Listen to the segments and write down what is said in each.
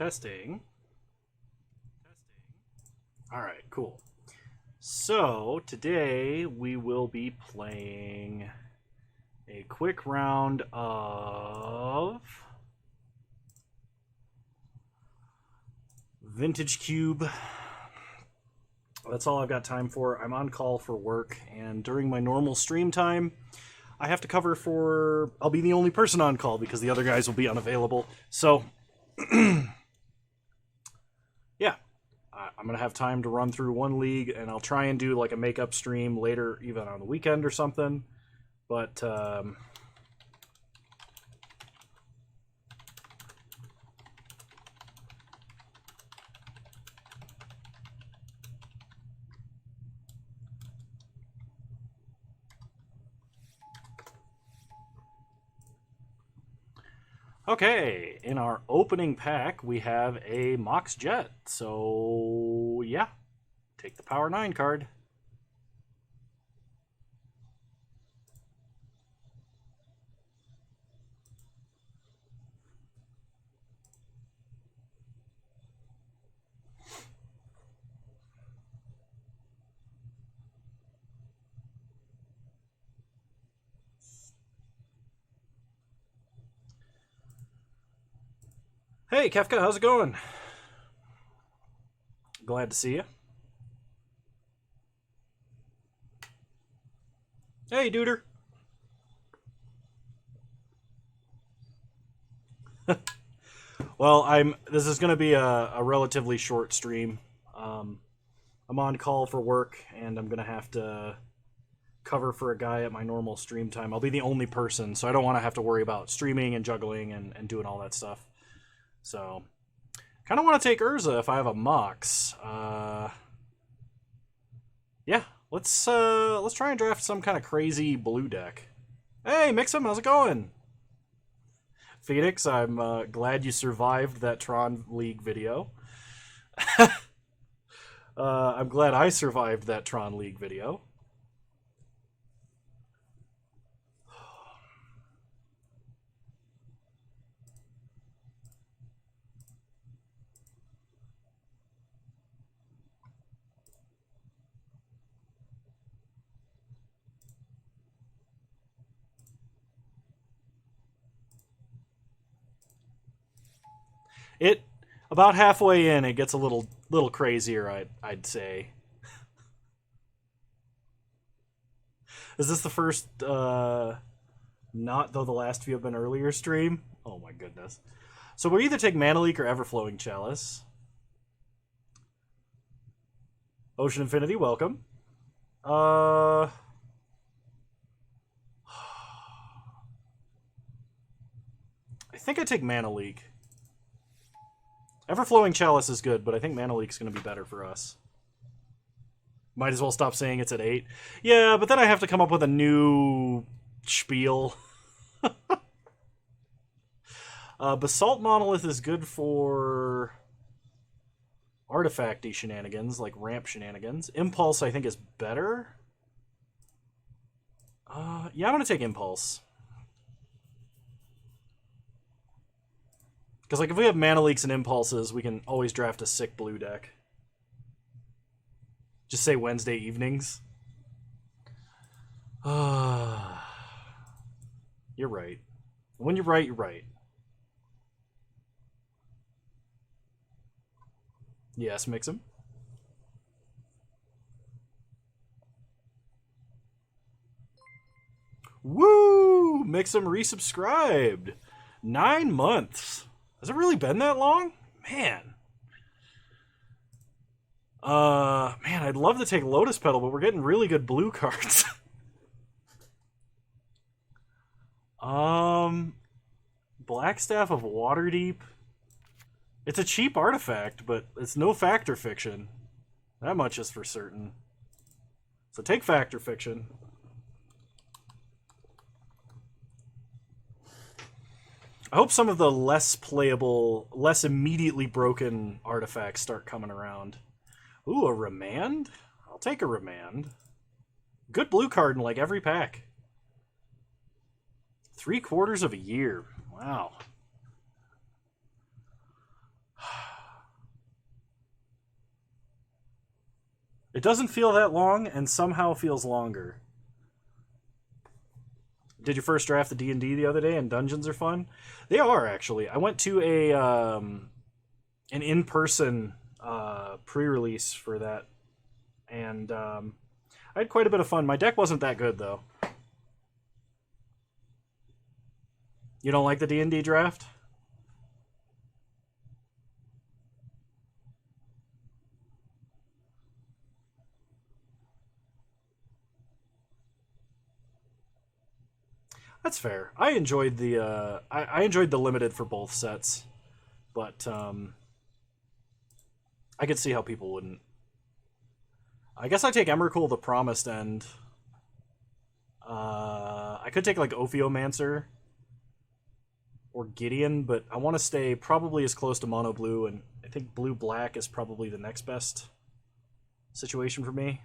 Testing. All right, cool. So today we will be playing a quick round of Vintage Cube. That's all I've got time for. I'm on call for work, and during my normal stream time, I have to cover for... I'll be the only person on call because the other guys will be unavailable. So, yeah. I'm going to have time to run through one league, and I'll try and do like a makeup stream later, even on the weekend or something. But, okay, in our opening pack, we have a miximcz. So, yeah, take the Power 9 card. Hey, Kefka, how's it going? Glad to see you. Hey, Duder. Well, this is going to be a relatively short stream. I'm on call for work, and I'm going to have to cover for a guy at my normal stream time. I'll be the only person, so I don't want to have to worry about streaming and juggling and doing all that stuff. So, kind of want to take Urza if I have a Mox. Yeah, let's try and draft some kind of crazy blue deck. Hey, Mixim, how's it going? Phoenix, I'm glad you survived that Tron League video. I'm glad I survived that Tron League video. It about halfway in, it gets a little crazier. I'd say. Is this the first? Not though the last few have been earlier stream. Oh my goodness. So we either take Mana Leak or Everflowing Chalice. Ocean Infinity, welcome. I think I take Mana Leak. Everflowing Chalice is good, but I think Mana Leak's going to be better for us. Might as well stop saying it's at 8. Yeah, but then I have to come up with a new spiel. Basalt Monolith is good for artifacty shenanigans, like ramp shenanigans. Impulse, I think, is better. Yeah, I'm going to take Impulse. Because, like, if we have Mana Leaks and Impulses, we can always draft a sick blue deck. Just say Wednesday evenings. You're right. When you're right, you're right. Yes, Mix'em. Woo! Mix'em resubscribed. 9 months. Has it really been that long? Man. Man, I'd love to take Lotus Petal, but we're getting really good blue cards. Blackstaff of Waterdeep. It's a cheap artifact, but it's no Factor Fiction. That much is for certain. So take Factor Fiction. I hope some of the less playable, less immediately broken artifacts start coming around. Ooh, a Remand? I'll take a Remand. Good blue card in like every pack. 3/4 of a year. Wow. It doesn't feel that long, and somehow feels longer. Did your first draft of D&D the other day, and dungeons are fun? They are, actually. I went to an in-person pre-release for that, and I had quite a bit of fun. My deck wasn't that good, though. You don't like the D&D draft? That's fair. I enjoyed the I enjoyed the limited for both sets, but I could see how people wouldn't. I guess I take Emrakul the Promised End. I could take like Ophiomancer or Gideon, but I want to stay probably as close to Mono Blue, and I think Blue Black is probably the next best situation for me.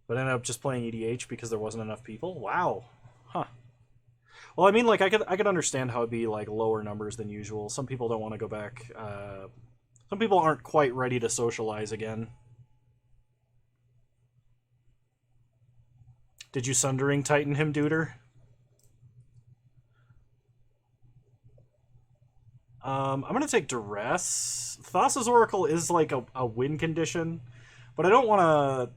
But I ended up just playing EDH because there wasn't enough people. Wow, huh? Well, I mean, like I could understand how it'd be like lower numbers than usual. Some people don't want to go back. Some people aren't quite ready to socialize again. Did you Sundering Titan him, Duder? I'm gonna take Duress. Thassa's Oracle is like a win condition, but I don't want to.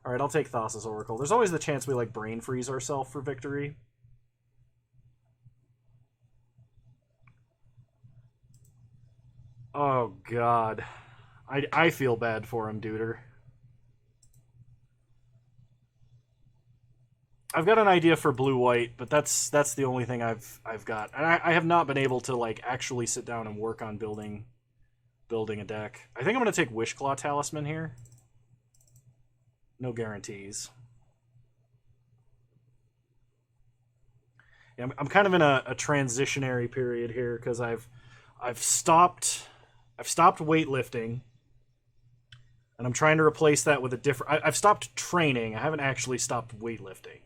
All right, I'll take Thassa's Oracle. There's always the chance we like brain freeze ourselves for victory. Oh God, I feel bad for him, Duder. I've got an idea for blue white, but that's the only thing I've got, and I have not been able to like actually sit down and work on building a deck. I think I'm gonna take Wishclaw Talisman here. No guarantees. Yeah, I'm kind of in a transitionary period here because I've stopped weightlifting, and I'm trying to replace that with a different. I've stopped training. I haven't actually stopped weightlifting.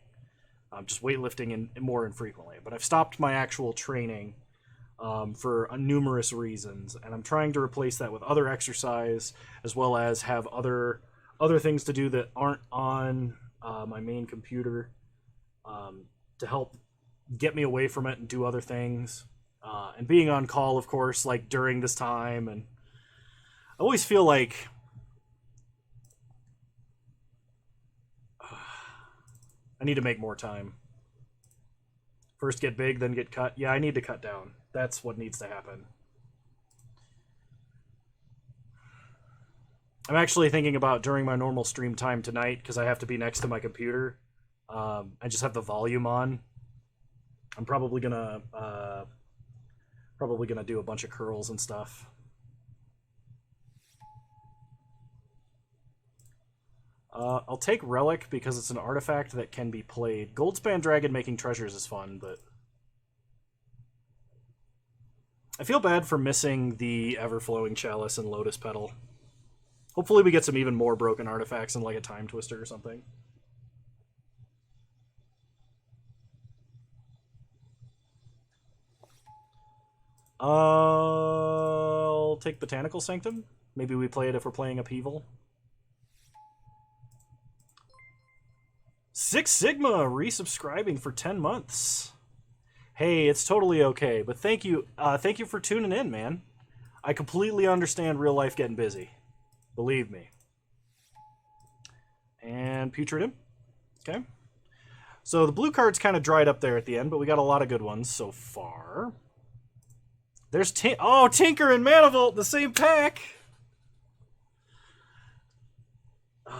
I'm just weightlifting more infrequently. But I've stopped my actual training for numerous reasons, and I'm trying to replace that with other exercise as well as have other things to do that aren't on my main computer to help get me away from it and do other things. And being on call, of course, like during this time, and I always feel like I need to make more time. First get big, then get cut. Yeah, I need to cut down. That's what needs to happen. I'm actually thinking about during my normal stream time tonight, because I have to be next to my computer. I just have the volume on. I'm probably gonna do a bunch of curls and stuff. I'll take Relic because it's an artifact that can be played. Goldspan Dragon making treasures is fun, but I feel bad for missing the Everflowing Chalice and Lotus Petal. Hopefully we get some even more broken artifacts in like a Time Twister or something. I'll take Botanical Sanctum. Maybe we play it if we're playing Upheaval. Six Sigma resubscribing for 10 months. Hey, it's totally okay, but thank you for tuning in, man. I completely understand real life getting busy. Believe me. And Putrid Imp. Okay. So the blue card's kind of dried up there at the end, but we got a lot of good ones so far. There's Tinker and Manifold, the same pack.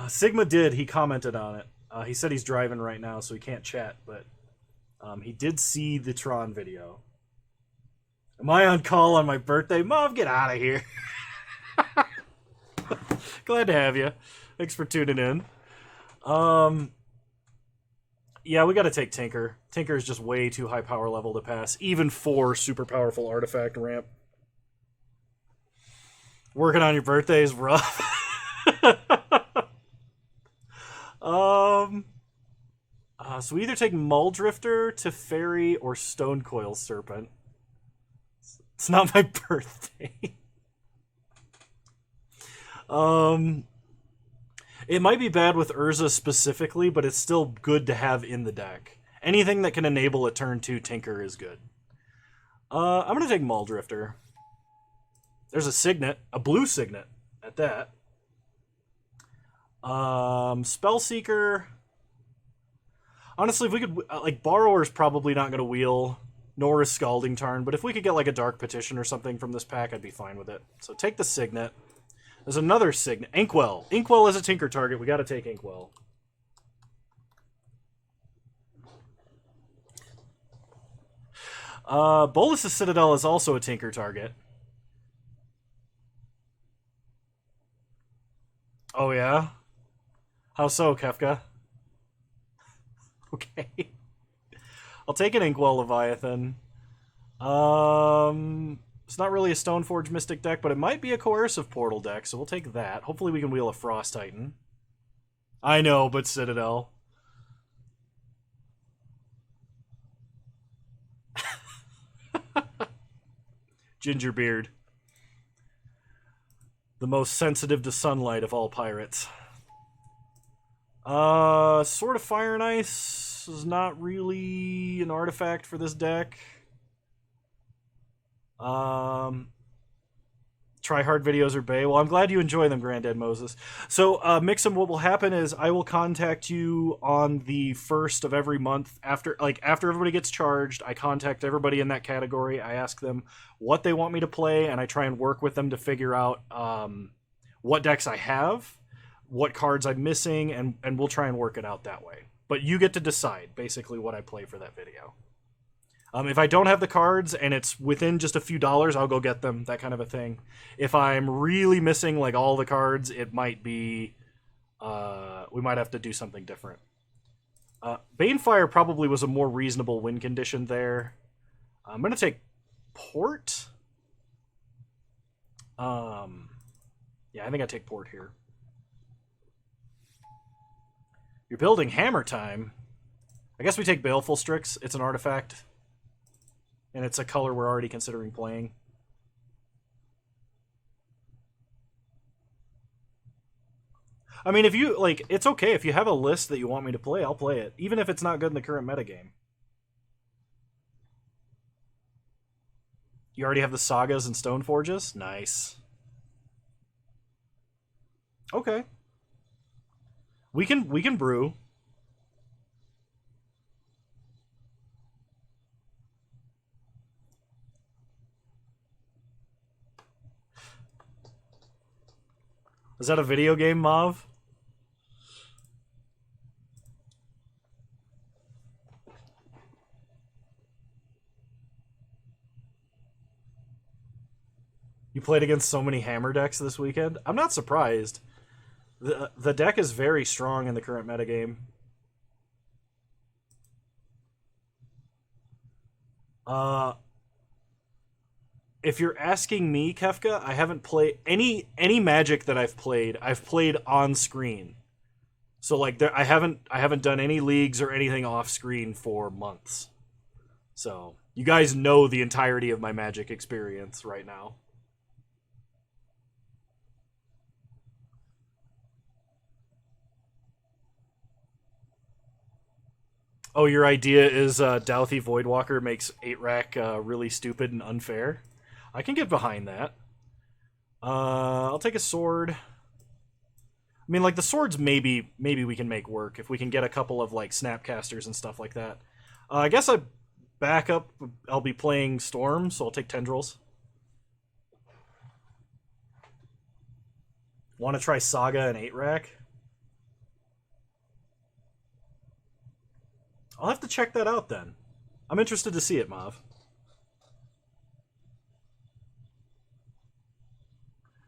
Sigma did. He commented on it. He said he's driving right now, so he can't chat, but he did see the Tron video. Am I on call on my birthday? Mom, get out of here. Glad to have you. Thanks for tuning in. Yeah, we got to take Tinker. Tinker is just way too high power level to pass, even for super powerful artifact ramp. Working on your birthday is rough. So we either take Muldrifter, Teferi, or Stonecoil Serpent. It's not my birthday. It might be bad with Urza specifically, but it's still good to have in the deck. Anything that can enable a turn 2 Tinker is good. I'm going to take Mauldrifter. There's a Signet, a blue Signet at that. Spellseeker. Honestly, if we could, like, Borrower's probably not going to wheel, nor is Scalding Tarn, but if we could get, like, a Dark Petition or something from this pack, I'd be fine with it. So take the Signet. There's another Signet. Inkwell. Inkwell is a Tinker target. We got to take Inkwell. Bolus's Citadel is also a Tinker target. Oh, yeah? How so, Kefka? Okay. I'll take an Inkwell Leviathan. It's not really a Stoneforge Mystic deck, but it might be a Coercive Portal deck, so we'll take that. Hopefully we can wheel a Frost Titan. I know, but Citadel. Gingerbeard. The most sensitive to sunlight of all pirates. Sword of Fire and Ice is not really an artifact for this deck. Try hard videos or Bay. Well, I'm glad you enjoy them, Granddad Moses. So, Mix'em, what will happen is I will contact you on the 1st of every month. After everybody gets charged, I contact everybody in that category. I ask them what they want me to play, and I try and work with them to figure out what decks I have, what cards I'm missing, and we'll try and work it out that way. But you get to decide, basically, what I play for that video. If I don't have the cards and it's within just a few dollars, I'll go get them, that kind of a thing. If I'm really missing like all the cards, it might be we might have to do something different. Banefire probably was a more reasonable win condition there. I'm going to take Port. Yeah, I think I take Port here. You're building Hammer Time. I guess we take Baleful Strix. It's an artifact. And it's a color we're already considering playing. I mean, if you, like, it's okay. If you have a list that you want me to play, I'll play it. Even if it's not good in the current metagame. You already have the Sagas and Stoneforges? Nice. Okay. We can brew. Is that a video game, Mav? You played against so many Hammer decks this weekend? I'm not surprised. The deck is very strong in the current metagame. If you're asking me, Kefka, I haven't played any Magic that I've played on screen. So like I haven't done any leagues or anything off screen for months. So you guys know the entirety of my Magic experience right now. Oh, your idea is Douthie Voidwalker makes 8-rack really stupid and unfair? I can get behind that. I'll take a sword. I mean, like, the swords maybe we can make work if we can get a couple of, like, Snapcasters and stuff like that. I guess I back up. I'll be playing Storm, so I'll take Tendrils. Want to try Saga and 8-rack? I'll have to check that out then. I'm interested to see it, Mav.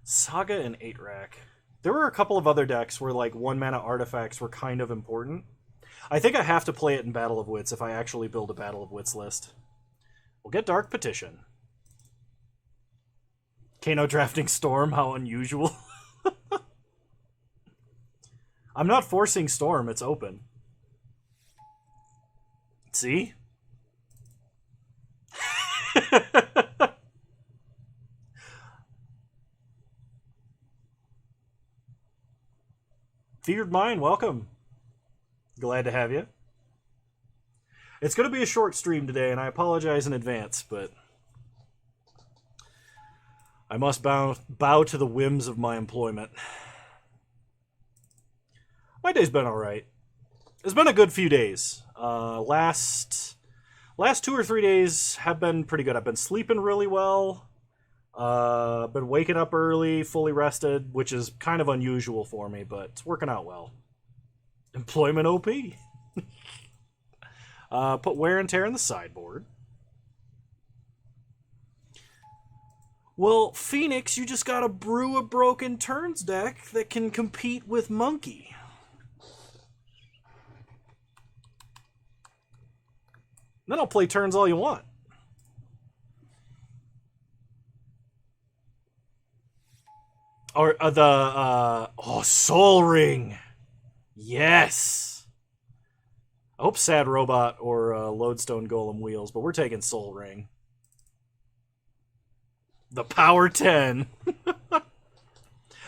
Saga and 8-rack. There were a couple of other decks where like 1-mana artifacts were kind of important. I think I have to play it in Battle of Wits if I actually build a Battle of Wits list. We'll get Dark Petition. Kano drafting Storm, how unusual. I'm not forcing Storm, it's open. See? Feared Mind, welcome. Glad to have you. It's going to be a short stream today, and I apologize in advance, but I must bow to the whims of my employment. My day's been alright. It's been a good few days. Last 2 or 3 days have been pretty good. I've been sleeping really well. Been waking up early, fully rested, which is kind of unusual for me, but it's working out well. Employment OP. Put wear and tear in the sideboard. Well, Phoenix, you just gotta brew a Broken Turns deck that can compete with Monkey. Then I'll play turns all you want. Or Soul Ring. Yes. I hope Sad Robot or Lodestone Golem wheels, but we're taking Soul Ring. The Power 10.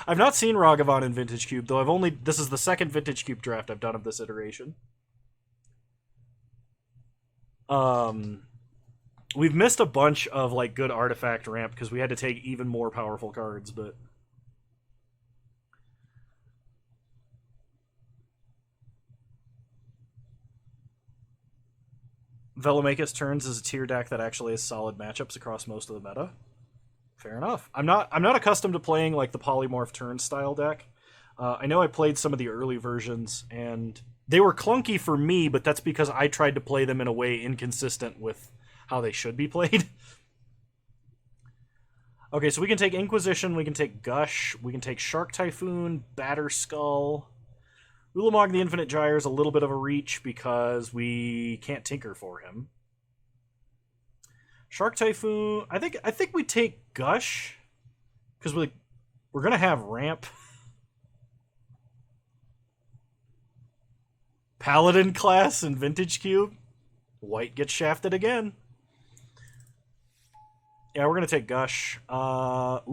I've not seen Ragavan in Vintage Cube, though this is the second Vintage Cube draft I've done of this iteration. We've missed a bunch of like good artifact ramp because we had to take even more powerful cards, but Velomachus Turns is a tier deck that actually has solid matchups across most of the meta. Fair enough. I'm not accustomed to playing like the Polymorph Turn style deck. I know I played some of the early versions, and they were clunky for me, but that's because I tried to play them in a way inconsistent with how they should be played. Okay, so we can take Inquisition, we can take Gush, we can take Shark Typhoon, Batter Skull. Ulamog the Infinite Gyre is a little bit of a reach because we can't tinker for him. Shark Typhoon, I think we take Gush because we're gonna have ramp. Paladin class in Vintage Cube. White gets shafted again. Yeah, we're gonna take Gush. Yogg-Will.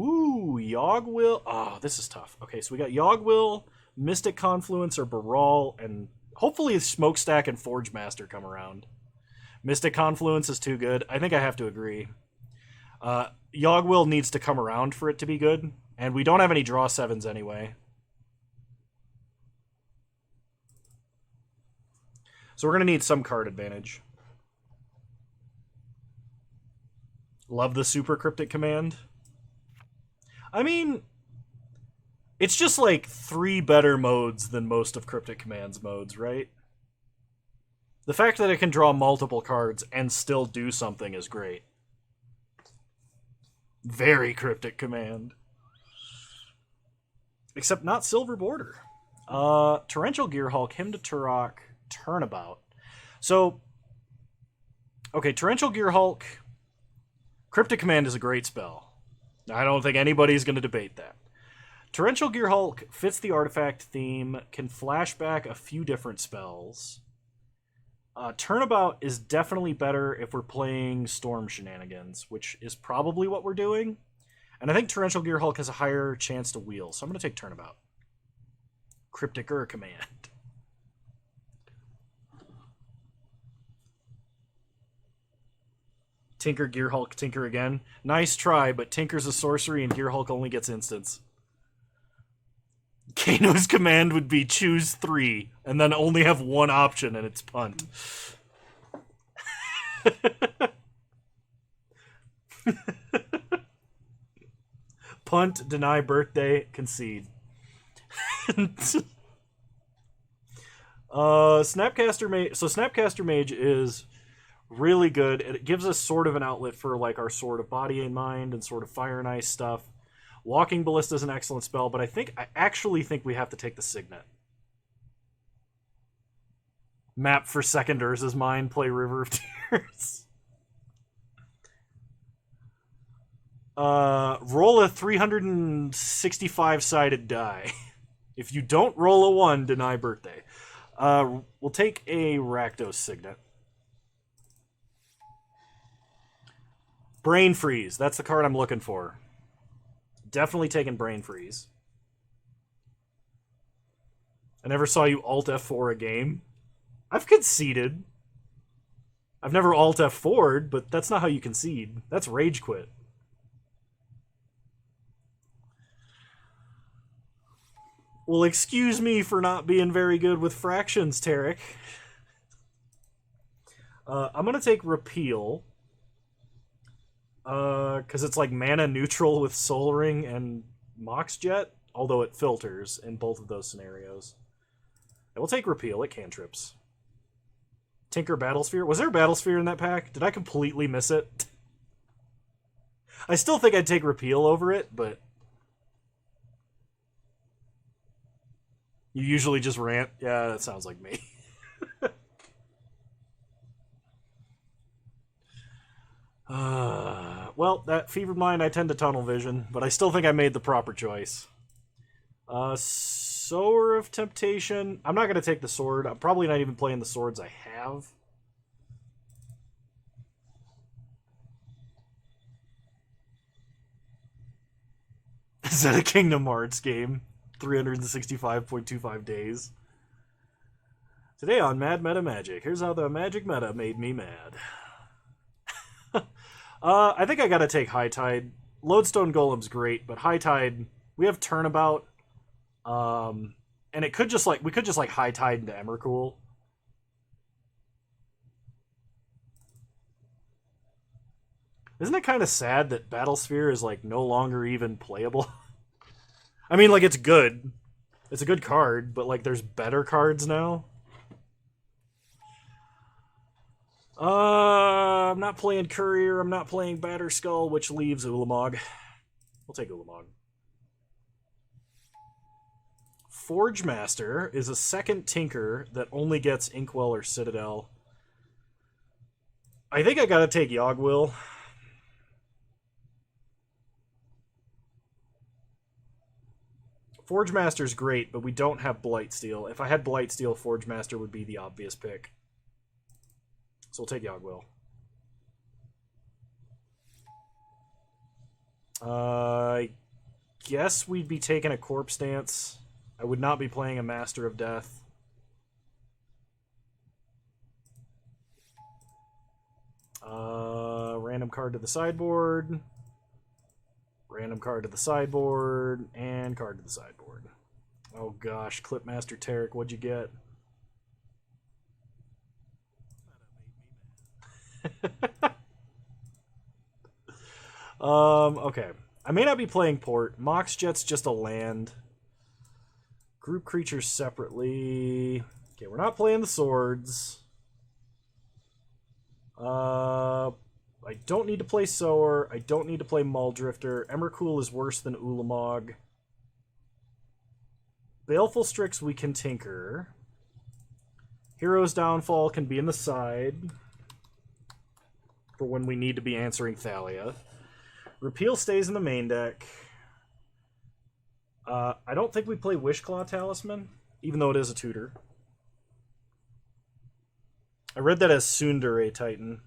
Oh, this is tough. Okay, so we got Yogg-Will, Mystic Confluence, or Baral, and hopefully Smokestack and Forge Master come around. Mystic Confluence is too good. I think I have to agree. Yogg-Will needs to come around for it to be good, and we don't have any draw 7s anyway. So we're going to need some card advantage. Love the Super Cryptic Command. I mean, it's just like 3 better modes than most of Cryptic Command's modes, right? The fact that it can draw multiple cards and still do something is great. Very Cryptic Command. Except not Silver Border. Torrential Gearhulk, Hymn to Turok, Turnabout. So, okay, Torrential Gearhulk, Cryptic Command is a great spell. I don't think anybody's going to debate that. Torrential Gearhulk fits the artifact theme, can flashback a few different spells. Turnabout is definitely better if we're playing Storm Shenanigans, which is probably what we're doing. And I think Torrential Gearhulk has a higher chance to wheel, so I'm going to take Turnabout. Cryptic Command. Tinker, Gearhulk, Tinker again. Nice try, but Tinker's a sorcery and Gearhulk only gets instants. Kano's command would be choose 3, and then only have one option, and it's punt. Punt, deny birthday, concede. Snapcaster Mage. So Snapcaster Mage is really good. It gives us sort of an outlet for like our Sword of Body and Mind and sort of Fire and Ice stuff. Walking Ballista is an excellent spell, but I actually think we have to take the Signet. Map for second Urza's Mind, play River of Tears. Roll a 365-sided die. If you don't roll a 1, deny birthday. We'll take a Rakdos Signet. Brain Freeze. That's the card I'm looking for. Definitely taking Brain Freeze. I never saw you Alt F4 a game. I've conceded. I've never Alt F4'd, but that's not how you concede. That's rage quit. Well, excuse me for not being very good with fractions, Tarek. I'm going to take Repeal. Because it's like mana neutral with Soul Ring and Mox Jet, although it filters in both of those scenarios. I will take Repeal. It cantrips. Tinker Battlesphere. Was there a Battlesphere in that pack? Did I completely miss it? I still think I'd take Repeal over it, but... You usually just rant? Yeah, that sounds like me. Well, that Fevered Mind, I tend to tunnel vision, but I still think I made the proper choice. Sower of Temptation. I'm not going to take the sword. I'm probably not even playing the swords I have. Is that a Kingdom Hearts game? 365.25 days. Today on Mad Meta Magic. Here's how the Magic Meta made me mad. I think I gotta take High Tide. Lodestone Golem's great, but High Tide, we have Turnabout. And it could just like, we could just like High Tide into Emrakul. Isn't it kind of sad that Battlesphere is like no longer even playable? I mean, like, it's good. It's a good card, but like there's better cards now. I'm not playing Courier, I'm not playing Batterskull, which leaves Ulamog. We'll take Ulamog. Forge Master is a second Tinker that only gets Inkwell or Citadel. I think I gotta take Yogwill. Forge Master's great, but we don't have Blightsteel. If I had Blightsteel, Forge Master would be the obvious pick. So we'll take Yogwill. I guess we'd be taking a Corpse Dance. I would not be playing a Master of Death. Random card to the sideboard. Random card to the sideboard. And card to the sideboard. Oh gosh, Clipmaster Tarek, what'd you get? Okay. I may not be playing Port. Mox Jet's just a land. Group creatures separately. Okay, we're not playing the swords. I don't need to play Sower. I don't need to play Muldrifter. Emrakul is worse than Ulamog. Baleful Strix we can tinker. Hero's Downfall can be in the side for when we need to be answering Thalia. Repeal stays in the main deck. I don't think we play Wishclaw Talisman, even though it is a tutor. I read that as Tsundere Titan.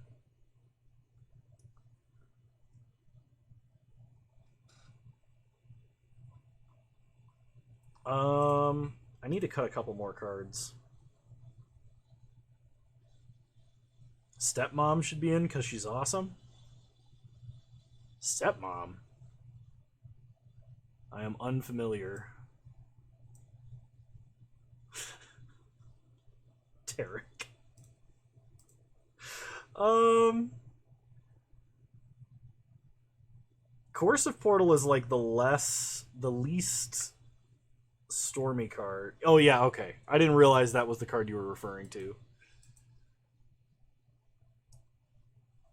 I need to cut a couple more cards. Stepmom should be in because she's awesome. Stepmom? I am unfamiliar. Tarek. Coercive Portal is like the least stormy card. Oh yeah, okay. I didn't realize that was the card you were referring to.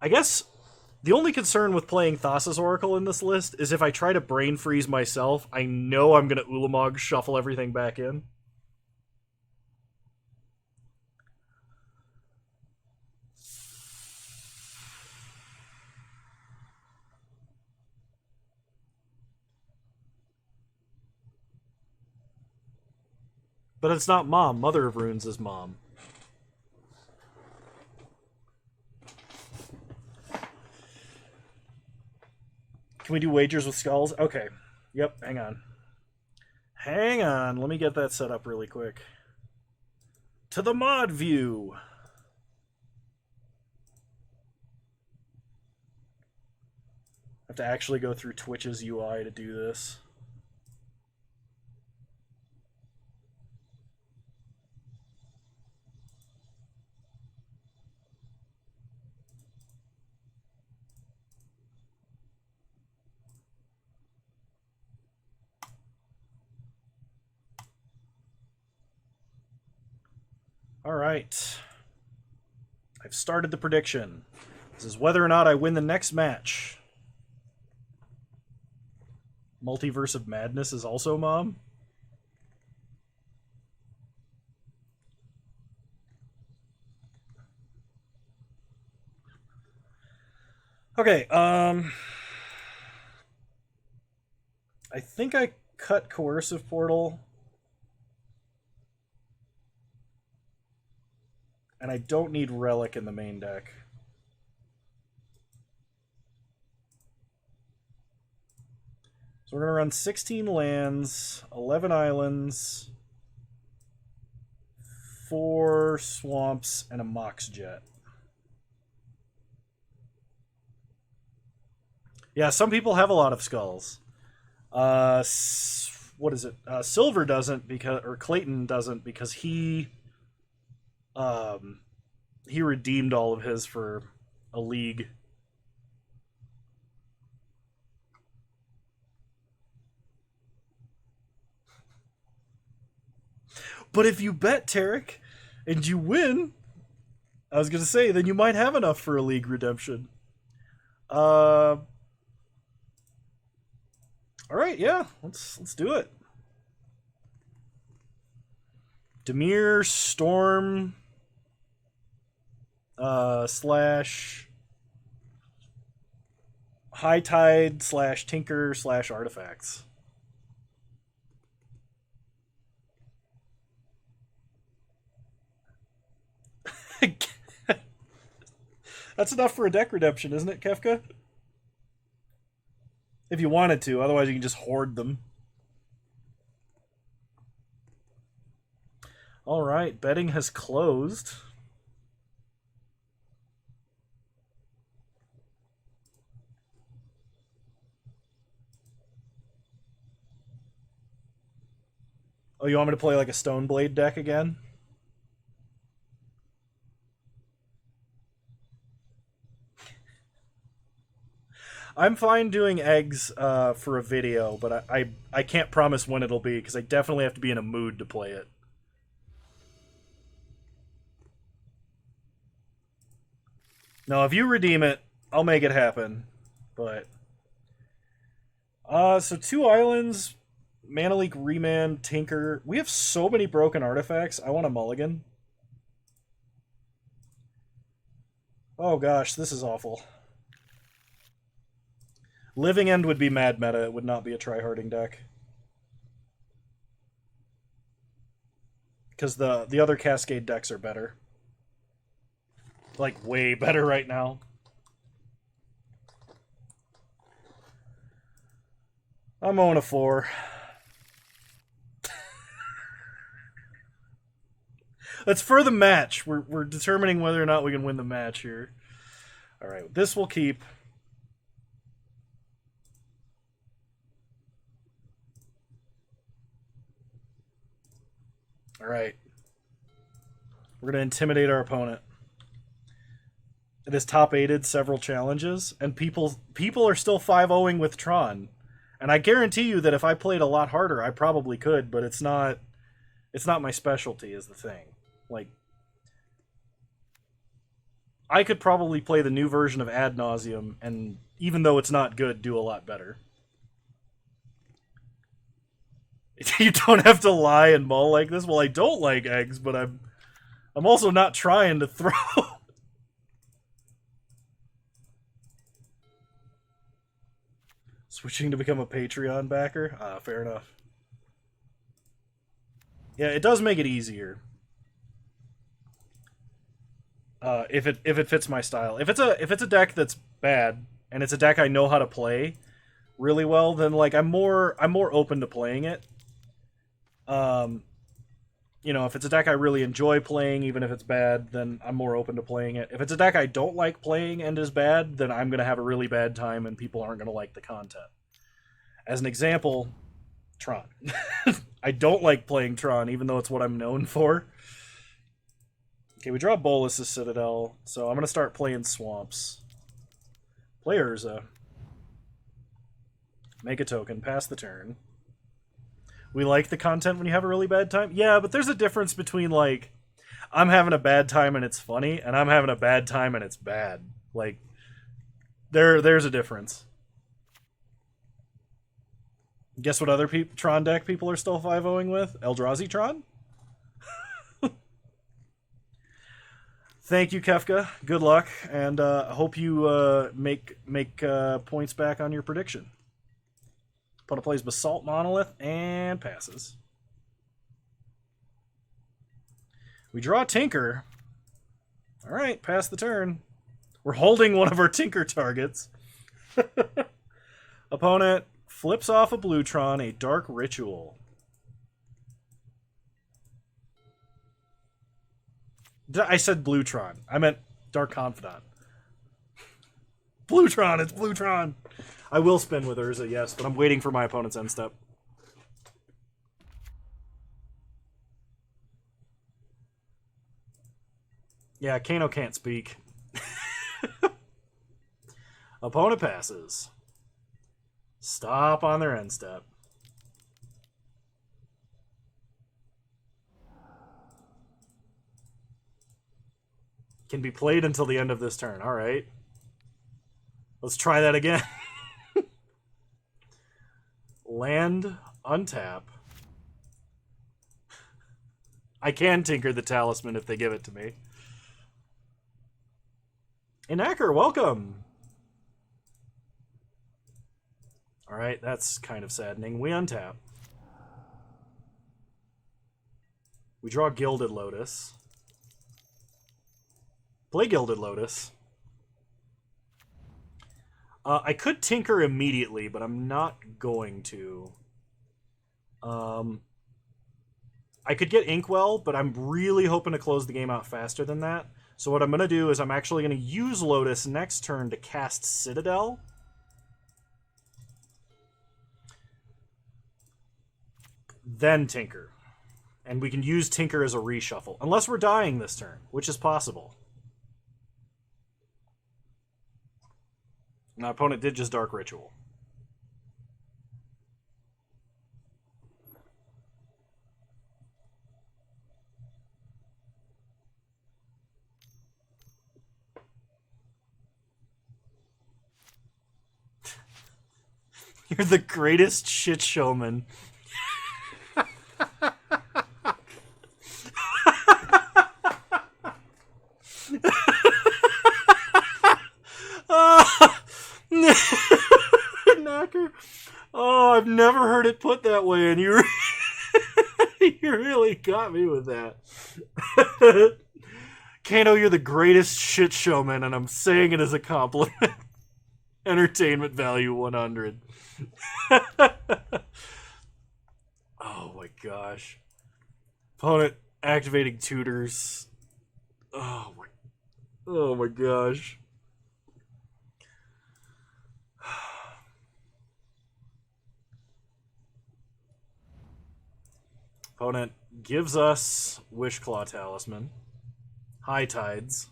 I guess the only concern with playing Thassa's Oracle in this list is if I try to brain freeze myself, I know I'm going to Ulamog shuffle everything back in. But it's not Mom. Mother of Runes is Mom. Can we do wagers with skulls? Okay. Yep, hang on. Hang on. Let me get that set up really quick. to the mod view. I have to actually go through Twitch's UI to do this. All right. I've started the prediction. This is whether or not I win the next match. Multiverse of Madness is also mom. Okay, I think I cut Coercive Portal. And I don't need Relic in the main deck. So we're going to run 16 lands, 11 islands, 4 swamps, and a Mox Jet. Yeah, some people have a lot of skulls. What is it? Silver doesn't because, or Clayton doesn't because he redeemed all of his for a league. But if you bet, Tarek, and you win, I was gonna say, then you might have enough for a league redemption. All right, yeah, let's do it. Demir, Storm, slash High Tide slash Tinker slash Artifacts. That's enough for a deck redemption, isn't it, Kefka? If you wanted to, otherwise you can just hoard them. All right, betting has closed. Oh, you want me to play like a Stoneblade deck again? I'm fine doing eggs for a video, but I can't promise when it'll be because I definitely have to be in a mood to play it. No, if you redeem it, I'll make it happen. But so 2 islands, Mana Leak, Remand, Tinker. We have so many broken artifacts. I want a mulligan. Oh gosh, this is awful. Living End would be mad meta. It would not be a tryharding deck. Because the other Cascade decks are better. Like, way better right now. I'm on a 4. That's for the match. We're determining whether or not we can win the match here. Alright, this will keep. Alright. We're going to intimidate our opponent. It has top-8'd several challenges, and people are still 5-0ing with Tron. And I guarantee you that if I played a lot harder, I probably could, but it's not my specialty is the thing. Like, I could probably play the new version of Ad Nauseam, and even though it's not good, do a lot better. You don't have to lie and mull like this. Well, I don't like eggs, but I'm also not trying to throw. Switching to become a Patreon backer? Fair enough. Yeah, it does make it easier. If it fits my style. If it's a deck that's bad and it's a deck I know how to play really well, then like I'm more open to playing it. you know, if it's a deck I really enjoy playing, even if it's bad, then I'm more open to playing it. If it's a deck I don't like playing and is bad, then I'm going to have a really bad time and people aren't going to like the content. As an example, Tron. I don't like playing Tron, even though it's what I'm known for. Okay, we draw Bolas' Citadel, so I'm going to start playing Swamps. Play Urza. Make a token, pass the turn. We like the content when you have a really bad time? Yeah, but there's a difference between, like, I'm having a bad time and it's funny, and I'm having a bad time and it's bad. Like, there's a difference. Guess what other Tron deck people are still 5-0ing with? Eldrazi Tron? Thank you, Kefka. Good luck, and I hope you make points back on your prediction. Opponent plays Basalt Monolith and passes. We draw Tinker. All right, pass the turn. We're holding one of our Tinker targets. Opponent flips off a Bluetron, a Dark Ritual. I said Bluetron. I meant Dark Confidant. Bluetron, it's Bluetron. I will spin with Urza, yes, but I'm waiting for my opponent's end step. Yeah, Kano can't speak. Opponent passes. Stop on their end step. Can be played until the end of this turn. All right. Let's try that again. Land, untap. I can tinker the talisman if they give it to me. Inacker, welcome. All right, that's kind of saddening. We untap. We draw Gilded Lotus. Play Gilded Lotus. I could tinker immediately, but I'm not going to. I could get Inkwell, but I'm really hoping to close the game out faster than that. So what I'm going to do is I'm actually going to use Lotus next turn to cast Citadel. Then Tinker. And we can use Tinker as a reshuffle. Unless we're dying this turn, which is possible. My opponent did just Dark Ritual. You're the greatest shit showman. Knacker. Oh, I've never heard it put that way, and you really got me with that. Kano, you're the greatest shit showman, and I'm saying it as a compliment. Entertainment value 100. Oh my gosh. Opponent activating tutors. Oh my gosh. Opponent gives us Wishclaw Talisman. High Tides.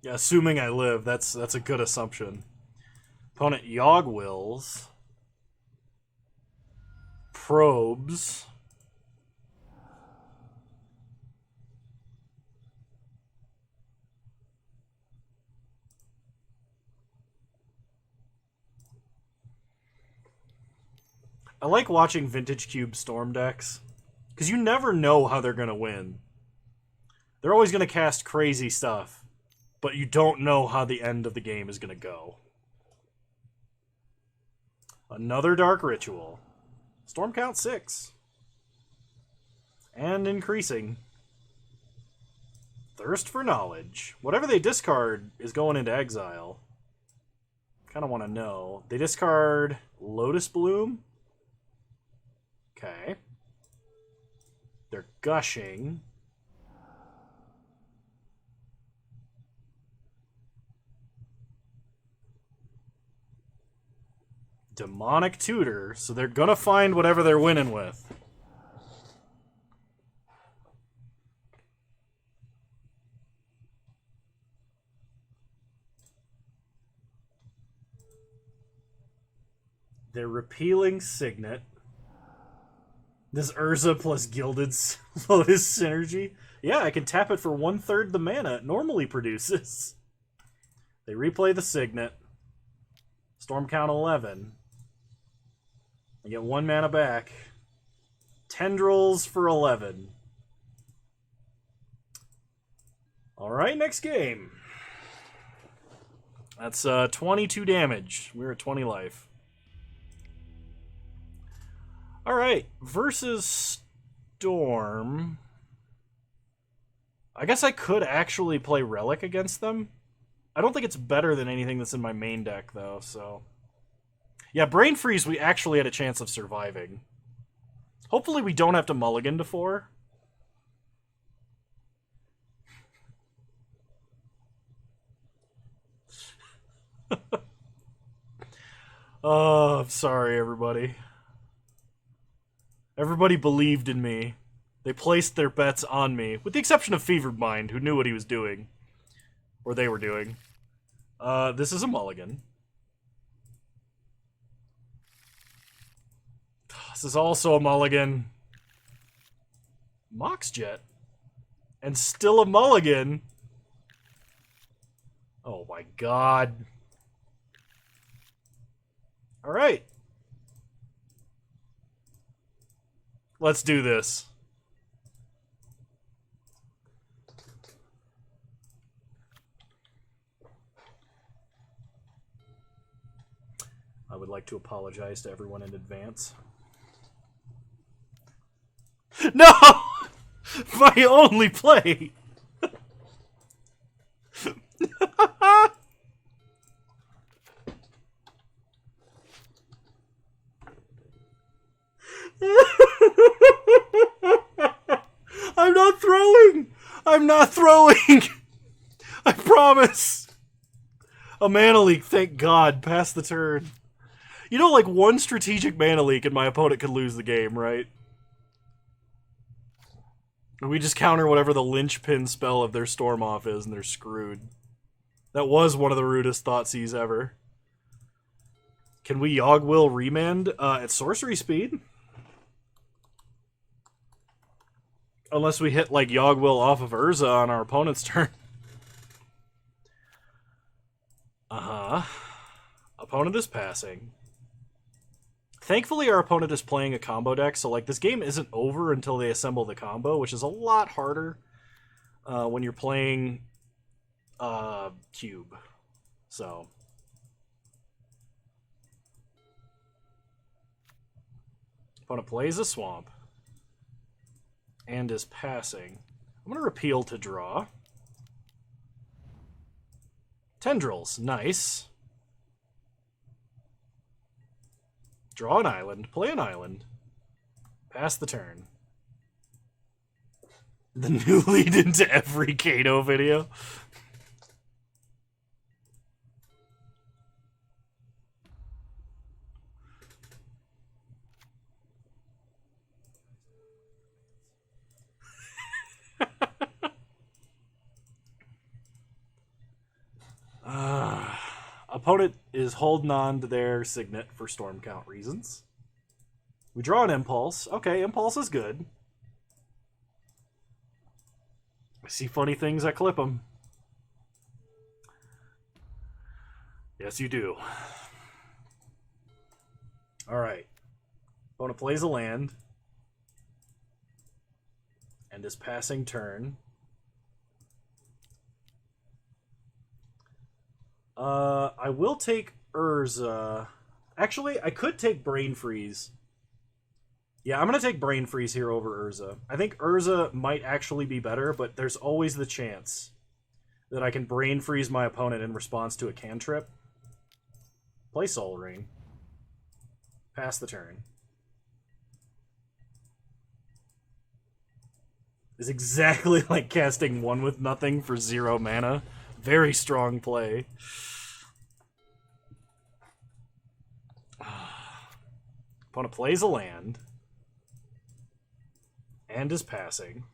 Yeah, assuming I live, that's a good assumption. Opponent Yogg Wills. Probes. I like watching Vintage Cube Storm decks, because you never know how they're going to win. They're always going to cast crazy stuff, but you don't know how the end of the game is going to go. Another Dark Ritual. Storm count 6. And increasing. Thirst for knowledge. Whatever they discard is going into exile. Kind of want to know. They discard Lotus Bloom. Okay. They're gushing. Demonic Tutor. So they're gonna find whatever they're winning with. They're repealing Signet. This Urza plus Gilded Lotus synergy. Yeah, I can tap it for 1/3 the mana it normally produces. They replay the Signet. Storm count 11. I get 1 mana back. Tendrils for 11. Alright, next game. That's 22 damage. We're at 20 life. Alright, versus Storm. I guess I could actually play Relic against them. I don't think it's better than anything that's in my main deck, though, so... Yeah, Brain Freeze we actually had a chance of surviving. Hopefully we don't have to mulligan to 4. Oh, I'm sorry, everybody. Everybody believed in me. They placed their bets on me, with the exception of Fevered Mind, who knew what he was doing. Or they were doing. This is a mulligan. This is also a mulligan. Moxjet. And still a mulligan. Oh my god. Alright. Let's do this. I would like to apologize to everyone in advance. No! My only play! I'm not throwing! I'm not throwing! I promise! A mana leak, thank God. Pass the turn. You know, like, one strategic mana leak and my opponent could lose the game, right? We just counter whatever the linchpin spell of their Storm off is and they're screwed. That was one of the rudest Thoughtseize ever. Can we Yogg-Will Remand at sorcery speed? Unless we hit, like, Yogg-Will off of Urza on our opponent's turn. Uh-huh. Opponent is passing. Thankfully, our opponent is playing a combo deck, so, like, this game isn't over until they assemble the combo, which is a lot harder when you're playing Cube. So... Opponent plays a Swamp. And is passing. I'm going to repeal to draw. Tendrils. Nice. Draw an island. Play an island. Pass the turn. The new lead into every Kano video. Opponent is holding on to their Signet for Storm count reasons. We draw an Impulse. Okay, Impulse is good. I see funny things, I clip them. Yes, you do. Alright. Opponent plays a land. And is passing turn. I will take Urza. Actually, I could take Brain Freeze. Yeah, I'm gonna take Brain Freeze here over Urza. I think Urza might actually be better, but there's always the chance that I can Brain Freeze my opponent in response to a cantrip. Play Soul Ring. Pass the turn. Is exactly like casting 1 with nothing for 0 mana. Very strong play. Opponent plays a land. And is passing.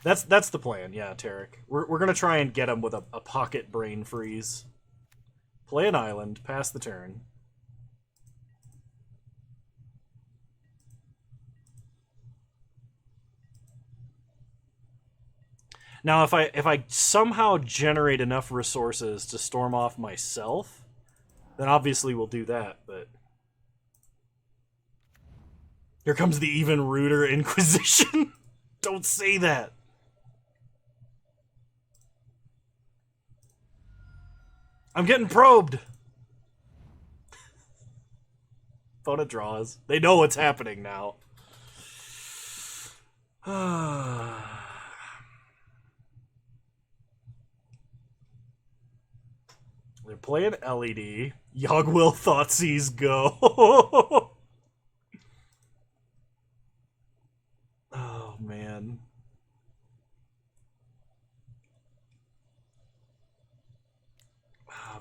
That's the plan, yeah, Tarek. We're gonna try and get him with a pocket Brain Freeze. Play an island, pass the turn. Now, if I somehow generate enough resources to storm off myself, then obviously we'll do that, but... Here comes the even ruder Inquisition! Don't say that! I'm getting probed! Opponent draws. They know what's happening now. They're playing LED. Yogwill Thoughtseize go. Oh, man.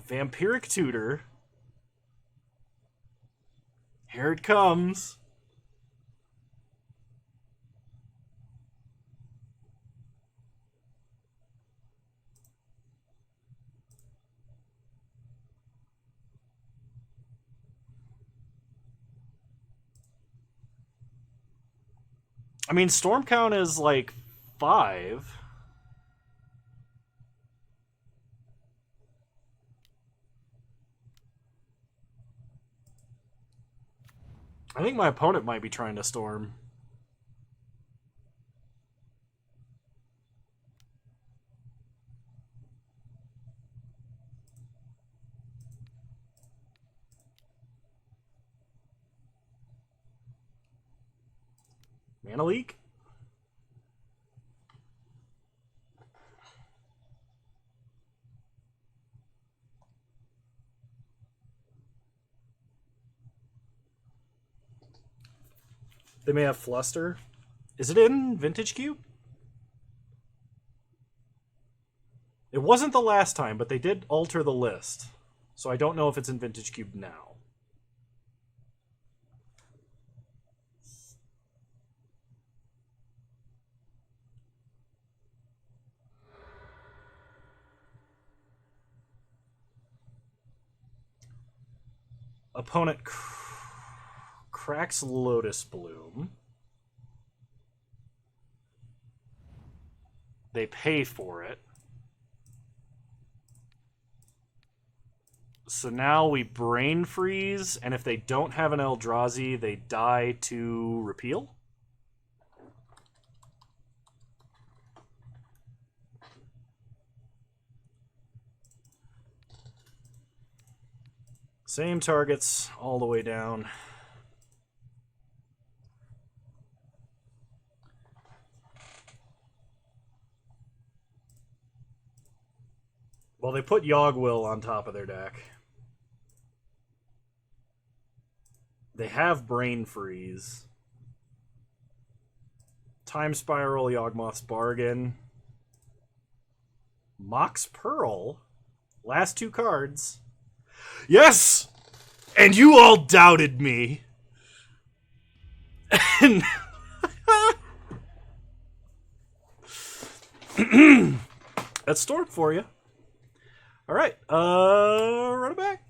Vampiric Tutor. Here it comes. I mean, storm count is like 5. I think my opponent might be trying to storm. Mana leak? They may have Fluster. Is it in Vintage Cube? It wasn't the last time, but they did alter the list. So I don't know if it's in Vintage Cube now. Opponent cracks Lotus Bloom. They pay for it. So now we Brain Freeze, and if they don't have an Eldrazi, they die to repeal? Same targets all the way down. Well, they put Yogwill on top of their deck. They have Brain Freeze. Time Spiral, Yawgmoth's Bargain. Mox Pearl. Last 2 cards. Yes! And you all doubted me. And that's Storm for you. Alright, run it back.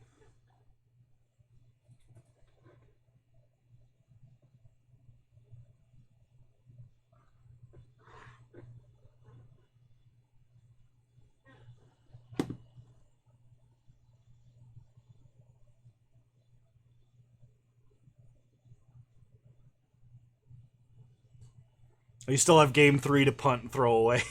You still have game 3 to punt and throw away.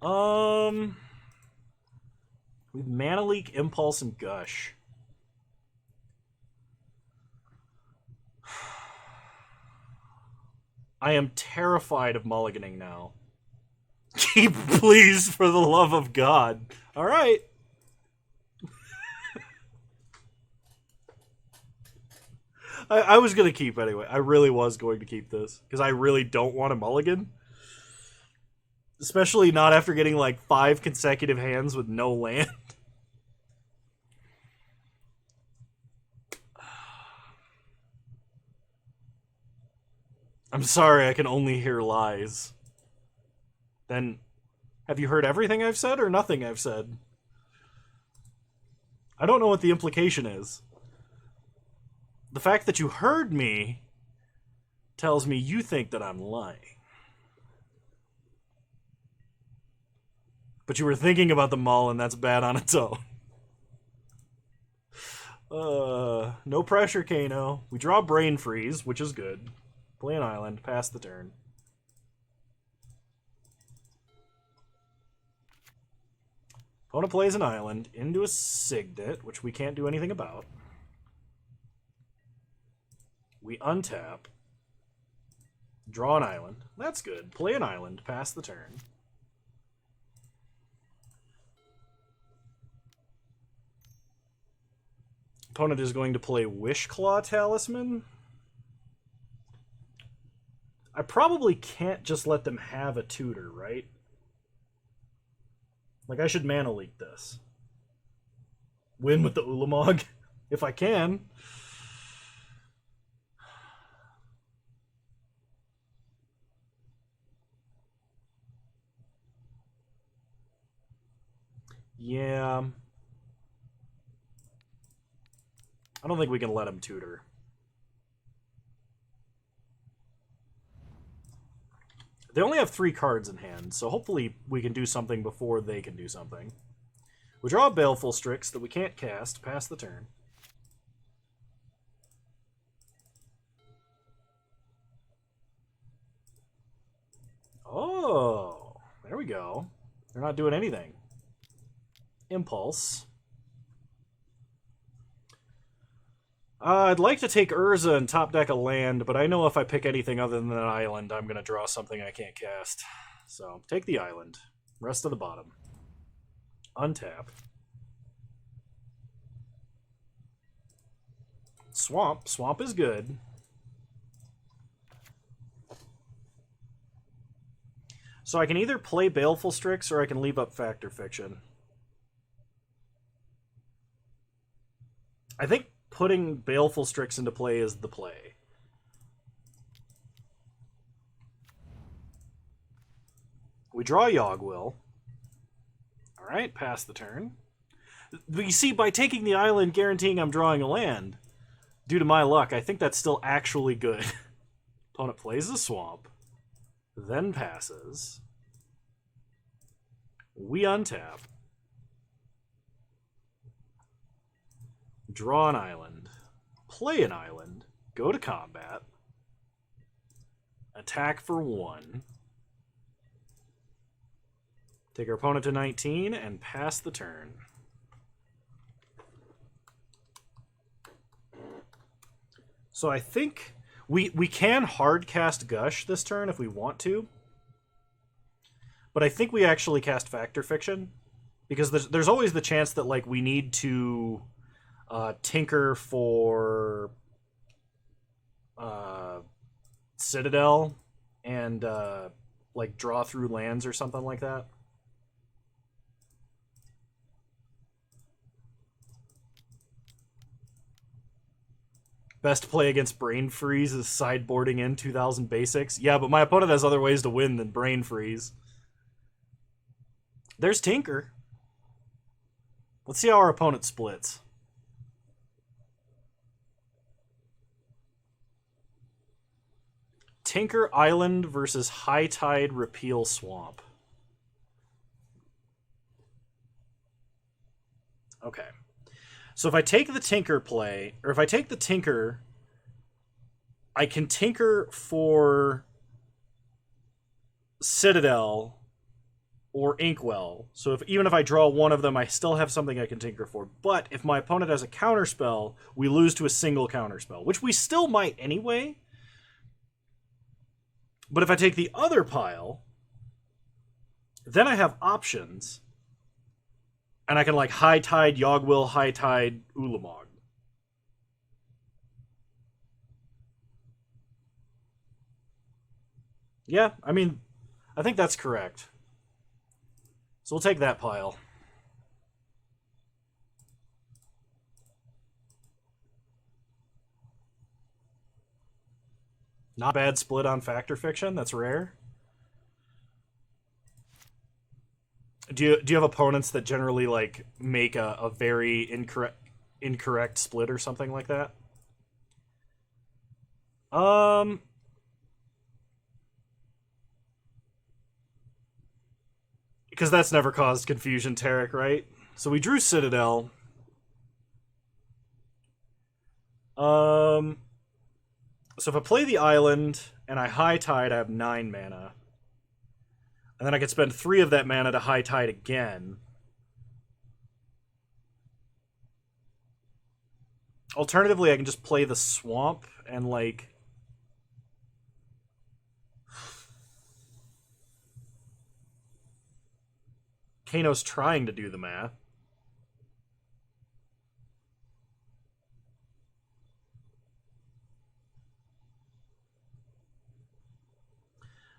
With Mana Leak, Impulse, and Gush. I am terrified of mulliganing now. Keep, please, for the love of God. All right. I was going to keep anyway. I really was going to keep this because I really don't want a mulligan. Especially not after getting like 5 consecutive hands with no land. I'm sorry, I can only hear lies. Then, have you heard everything I've said or nothing I've said? I don't know what the implication is. The fact that you heard me tells me you think that I'm lying. But you were thinking about the mull, and that's bad on its own. No pressure, Kano. We draw Brain Freeze, which is good. Play an island, pass the turn. Opponent plays an island into a Signet, which we can't do anything about. We untap. Draw an island. That's good. Play an island, pass the turn. Opponent is going to play Wishclaw Talisman. I probably can't just let them have a tutor, right? Like, I should Mana Leak this. Win with the Ulamog, if I can. Yeah. I don't think we can let him tutor. They only have 3 cards in hand, so hopefully we can do something before they can do something. We draw a Baleful Strix that we can't cast, pass the turn. Oh, there we go. They're not doing anything. Impulse. I'd like to take Urza and top deck a land, but I know if I pick anything other than an island, I'm going to draw something I can't cast. So, take the island. Rest of the bottom. Untap. Swamp. Swamp is good. So I can either play Baleful Strix or I can leave up Fact or Fiction. I think putting Baleful Strix into play is the play. We draw Yogwill. Alright, pass the turn. But you see, by taking the island, guaranteeing I'm drawing a land, due to my luck, I think that's still actually good. Opponent plays the swamp, then passes. We untap. Draw an island. Play an island. Go to combat. Attack for 1. Take our opponent to 19 and pass the turn. So I think we can hard cast Gush this turn if we want to. But I think we actually cast Fact or Fiction. Because there's always the chance that like we need to tinker for Citadel and like draw through lands or something like that. Best play against Brain Freeze is sideboarding in 2000 basics. Yeah, but my opponent has other ways to win than Brain Freeze. There's Tinker. Let's see how our opponent splits. Tinker Island versus High Tide Repeal Swamp. Okay. So if I take the Tinker play, or if I take the Tinker, I can Tinker for Citadel or Inkwell. So even if I draw one of them, I still have something I can tinker for. But if my opponent has a counterspell, we lose to a single counterspell, which we still might anyway. But if I take the other pile, then I have options. And I can, like, High Tide Yogwill, High Tide Ulamog. Yeah, I mean, I think that's correct. So we'll take that pile. Not bad split on Fact or Fiction. That's rare. Do you have opponents that generally, like, make a very incorrect split or something like that? Because that's never caused confusion, Tarek, right? So we drew Citadel. So if I play the island and I High Tide, I have 9 mana. And then I could spend 3 of that mana to High Tide again. Alternatively, I can just play the Swamp and, like... Kano's trying to do the math.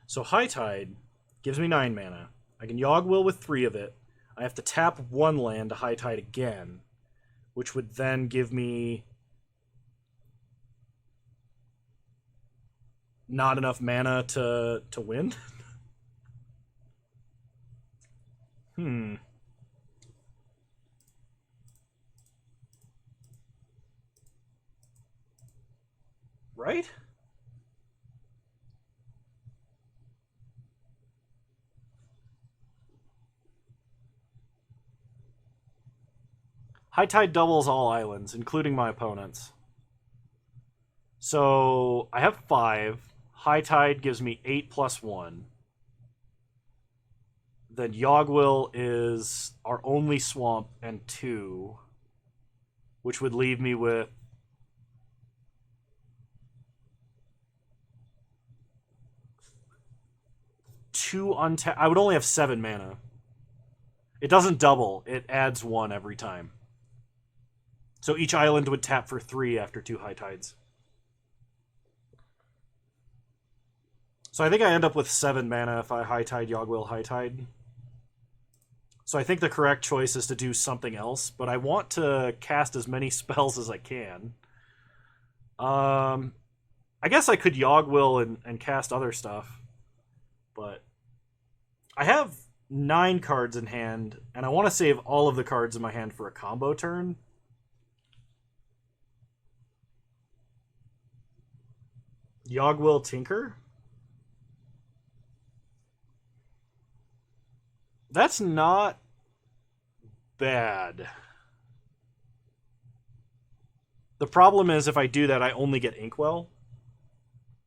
So High Tide gives me 9 mana. I can Yogwill with 3 of it. I have to tap 1 land to High Tide again, which would then give me not enough mana to win. Right? High Tide doubles all islands, including my opponents. So I have 5. High Tide gives me 8 plus 1. Then Yogwill is our only swamp and 2, which would leave me with two untapped. I would only have 7 mana. It doesn't double. It adds 1 every time. So each island would tap for 3 after 2 High Tides. So I think I end up with 7 mana if I High Tide, Yogwill, High Tide. So I think the correct choice is to do something else, but I want to cast as many spells as I can. I guess I could Yogwill and cast other stuff, but I have 9 cards in hand, and I want to save all of the cards in my hand for a combo turn. Yogwill Tinker? That's not bad. The problem is if I do that, I only get Inkwell,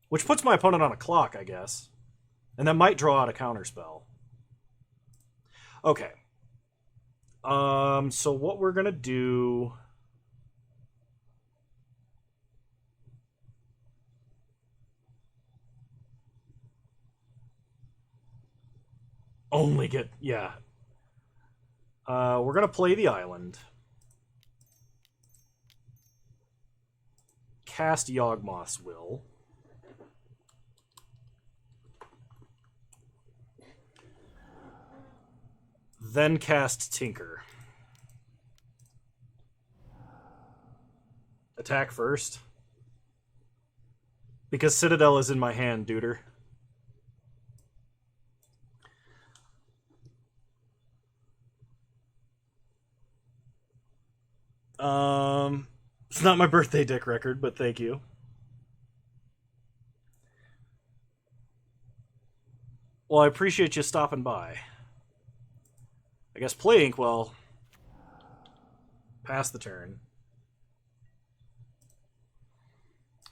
which puts my opponent on a clock, I guess. And that might draw out a counterspell. Okay. So what we're going to do... Only get... Yeah. We're going to play the island. Cast Yawgmoth's Will. Then cast Tinker. Attack first. Because Citadel is in my hand, duder. It's not my birthday dick record, but thank you. Well, I appreciate you stopping by. I guess play Inkwell. Pass the turn.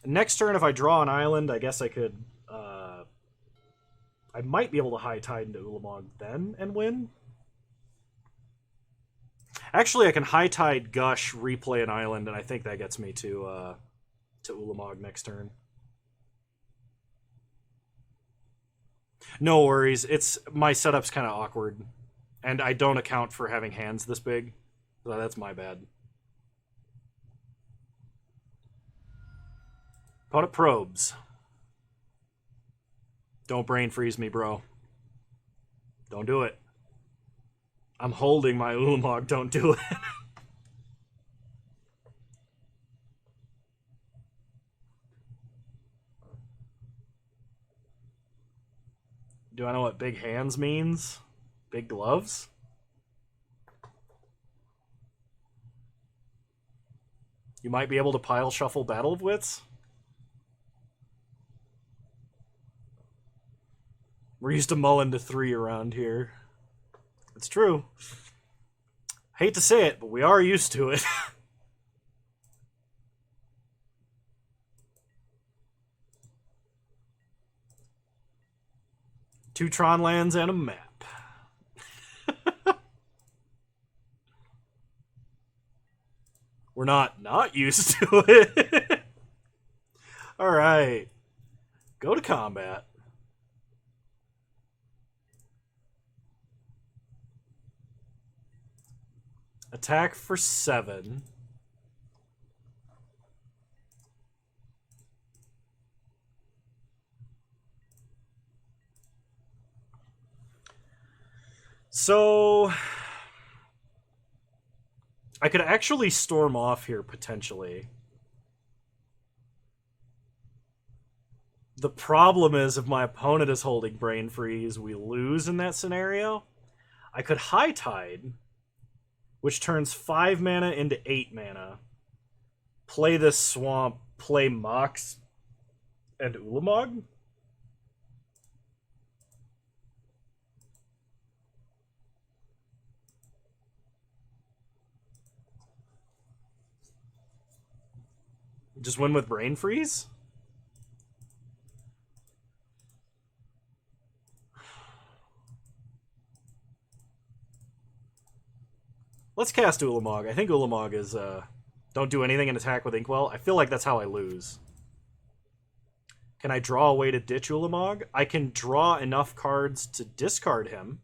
Next turn, if I draw an island, I guess I could I might be able to high tide into Ulamog then and win. Actually, I can high tide, gush, replay an island, and I think that gets me to Ulamog next turn. No worries. It's my setup's kind of awkward, and I don't account for having hands this big. So that's my bad. Opponent probes. Don't brain freeze me, bro. Don't do it. I'm holding my Ulamog. Don't do it. Do I know what big hands means? Big gloves? You might be able to pile shuffle Battle of Wits? We're used to mulling to 3 around here. It's true. Hate to say it, but we are used to it. Two Tron lands and a map. We're not used to it. All right. Go to combat. Attack for 7. So I could actually storm off here, potentially. The problem is if my opponent is holding Brain Freeze, we lose in that scenario. I could High Tide, which turns 5 mana into 8 mana. Play this swamp, play Mox and Ulamog. Just win with Brain Freeze? Let's cast Ulamog. I think Ulamog is, don't do anything and attack with Inkwell. I feel like that's how I lose. Can I draw a way to ditch Ulamog? I can draw enough cards to discard him.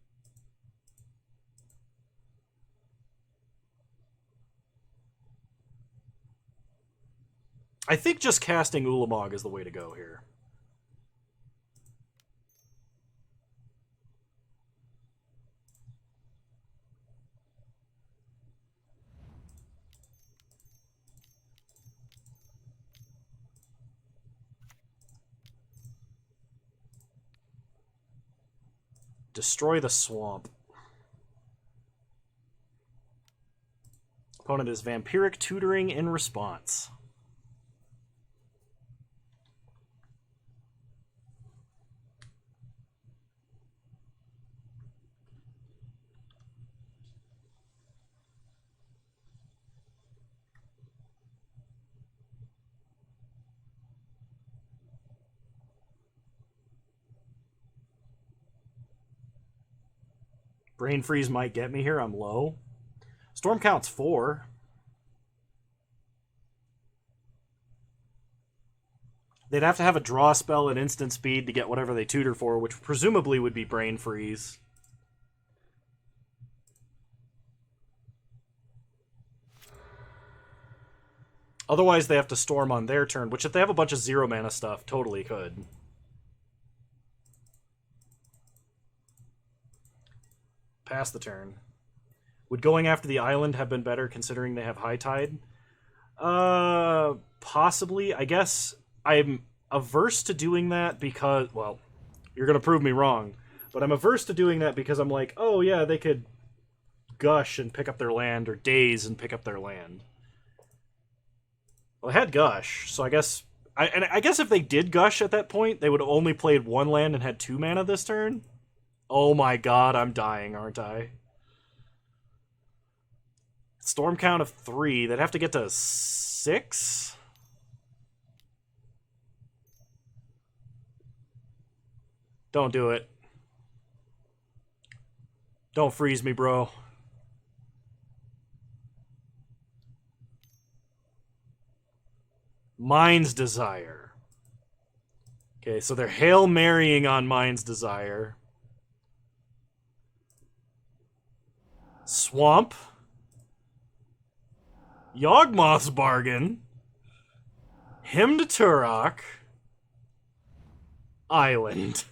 I think just casting Ulamog is the way to go here. Destroy the swamp. Opponent is Vampiric Tutoring in response. Brain Freeze might get me here. I'm low. Storm counts 4. They'd have to have a draw spell at instant speed to get whatever they tutor for, which presumably would be Brain Freeze. Otherwise, they have to storm on their turn, which if they have a bunch of 0 mana stuff, totally could. Pass the turn. Would going after the island have been better considering they have High Tide? Possibly. I guess I'm averse to doing that because, well, you're going to prove me wrong, but I'm averse to doing that because I'm like, oh yeah, they could Gush and pick up their land, or Daze and pick up their land. Well, I had Gush, so I guess... I guess if they did Gush at that point, they would have only played 1 land and had 2 mana this turn. Oh my god, I'm dying, aren't I? Storm count of 3. They'd have to get to 6? Don't do it. Don't freeze me, bro. Mind's Desire. Okay, so they're Hail Marying on Mind's Desire. Swamp. Yawgmoth's Bargain. Hymn to Turok. Island.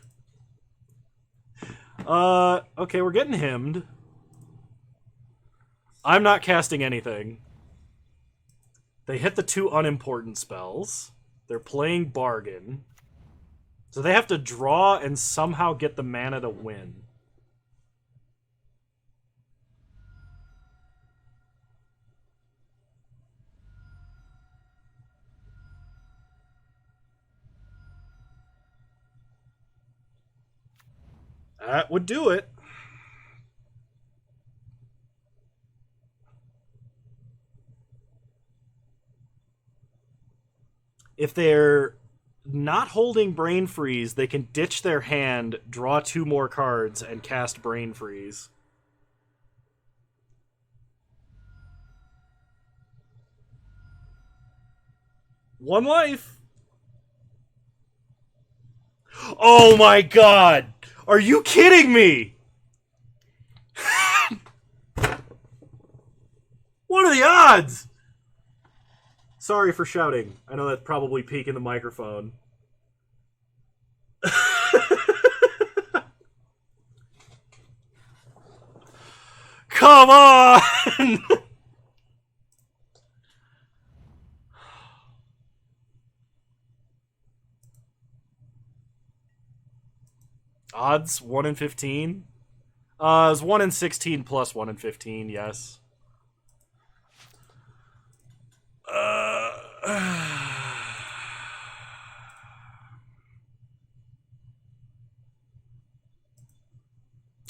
Okay, we're getting hymned. I'm not casting anything. They hit the 2 unimportant spells. They're playing Bargain. So they have to draw and somehow get the mana to win. That would do it. If they're not holding Brain Freeze, they can ditch their hand, draw 2 more cards, and cast Brain Freeze. One life. Oh my god! Are you kidding me? What are the odds? Sorry for shouting. I know that's probably peaking the microphone. Come on! Odds 1 in 15. It's 1 in 16 plus 1 in 15. Yes.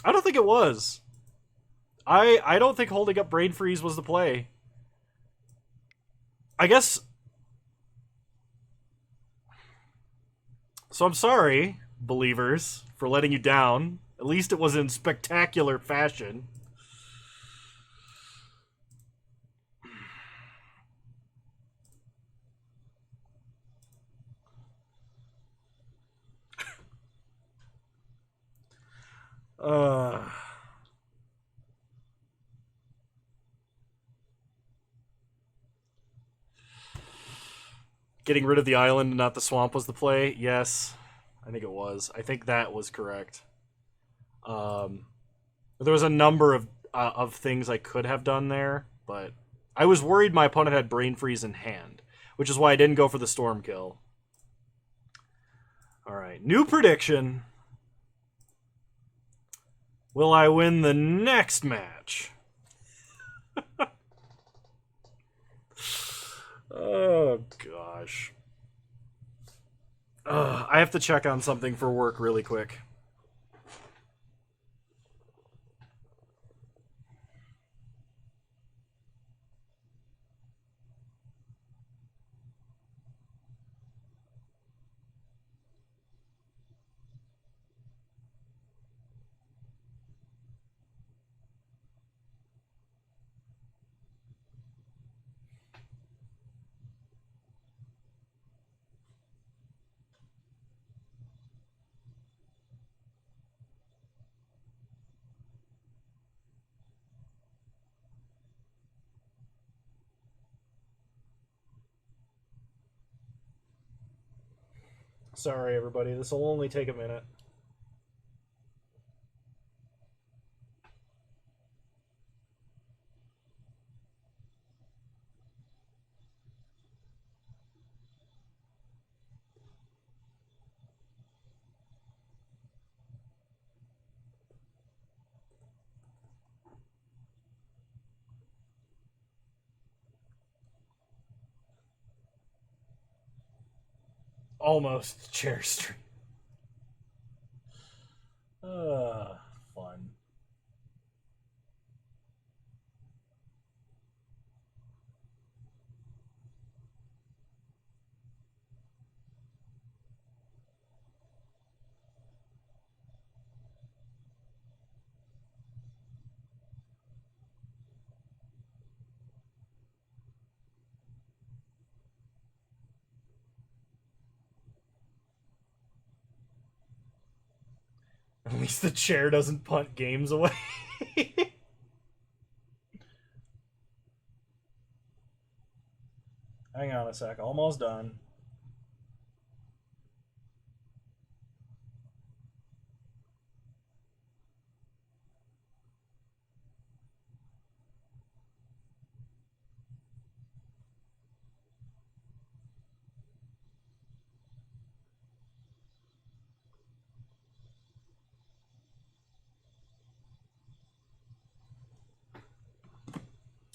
I don't think it was. I don't think holding up Brain Freeze was the play. I guess. So I'm sorry, believers, for letting you down. At least it was in spectacular fashion. Getting rid of the island and not the swamp was the play? Yes. I think it was. I think that was correct. There was a number of things I could have done there, but I was worried my opponent had Brain Freeze in hand, which is why I didn't go for the Storm kill. Alright, new prediction. Will I win the next match? Oh, gosh. I have to check on something for work really quick. Sorry, everybody. This will only take a minute. Almost chair stream. Fun. At least the chair doesn't punt games away. Hang on a sec, almost done.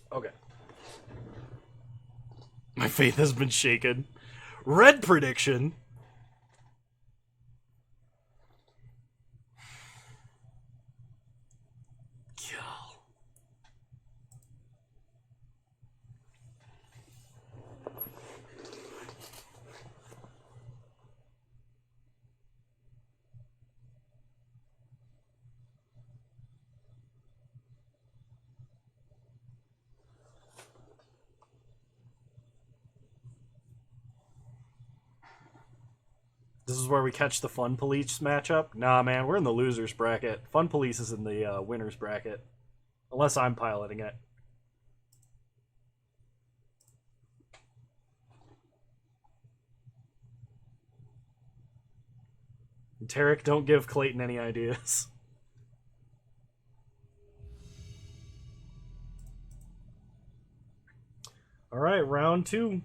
Okay. My faith has been shaken. Red prediction. This is where we catch the Fun Police matchup? Nah, man, we're in the losers bracket. Fun Police is in the winners bracket. Unless I'm piloting it. Tarek, don't give Clayton any ideas. Alright, round 2.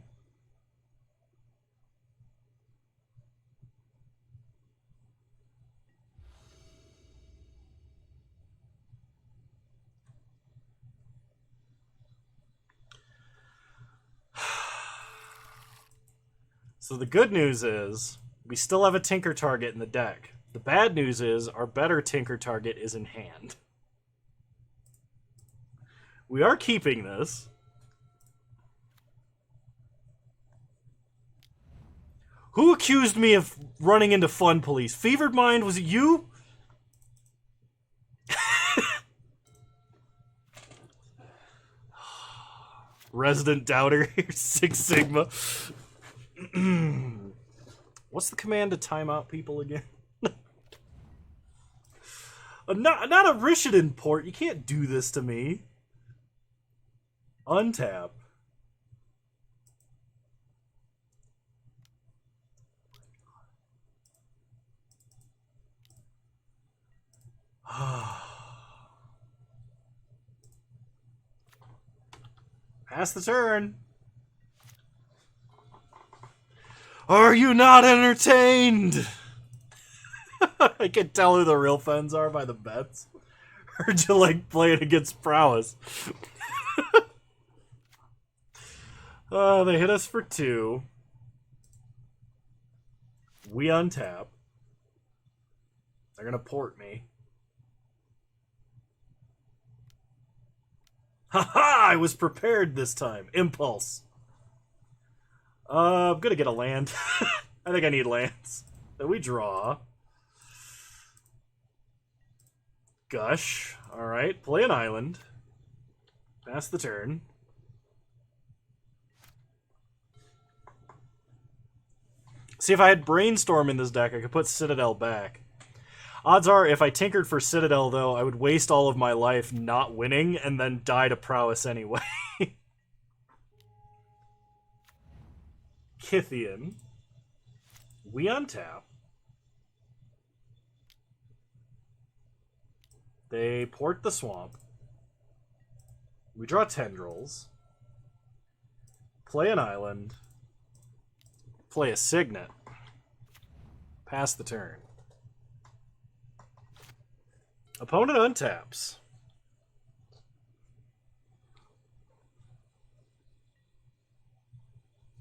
So the good news is, we still have a Tinker target in the deck. The bad news is, our better Tinker target is in hand. We are keeping this. Who accused me of running into Fun Police? Fevered Mind, was it you? Resident Doubter, Six Sigma. What's the command to time out people again? Not a Rishidan port. You can't do this to me. Untap. Pass the turn. Are you not entertained? I can tell who the real fans are by the bets. Heard you like playing against prowess. They hit us for 2. We untap. They're gonna port me. Haha! I was prepared this time. Impulse. I'm gonna get a land. I think I need lands. Then we draw. Gush. Alright, play an island. Pass the turn. See, if I had Brainstorm in this deck, I could put Citadel back. Odds are, if I tinkered for Citadel, though, I would waste all of my life not winning and then die to prowess anyway. Kithian. We untap. They port the swamp. We draw tendrils. Play an island. Play a signet. Pass the turn. Opponent untaps.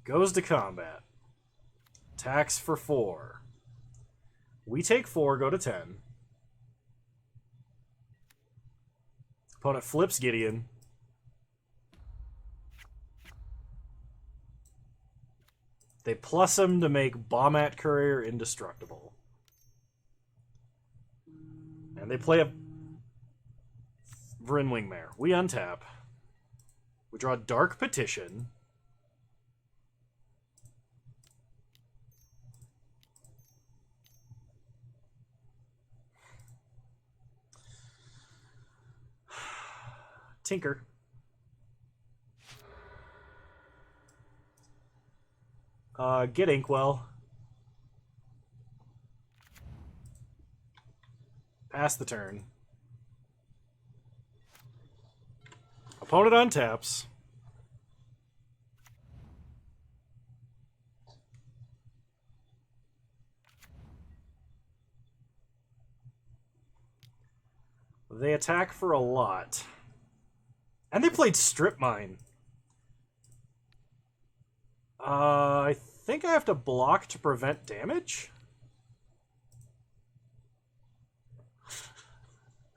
Goes to combat. Attacks for 4. We take 4, go to 10. Opponent flips Gideon. They plus him to make Bombat Courier indestructible. And they play a Vrinwing Mare. We untap. We draw Dark Petition. tinker. Get Inkwell. Pass the turn. Opponent untaps. They attack for a lot. And they played Strip Mine. I think I have to block to prevent damage?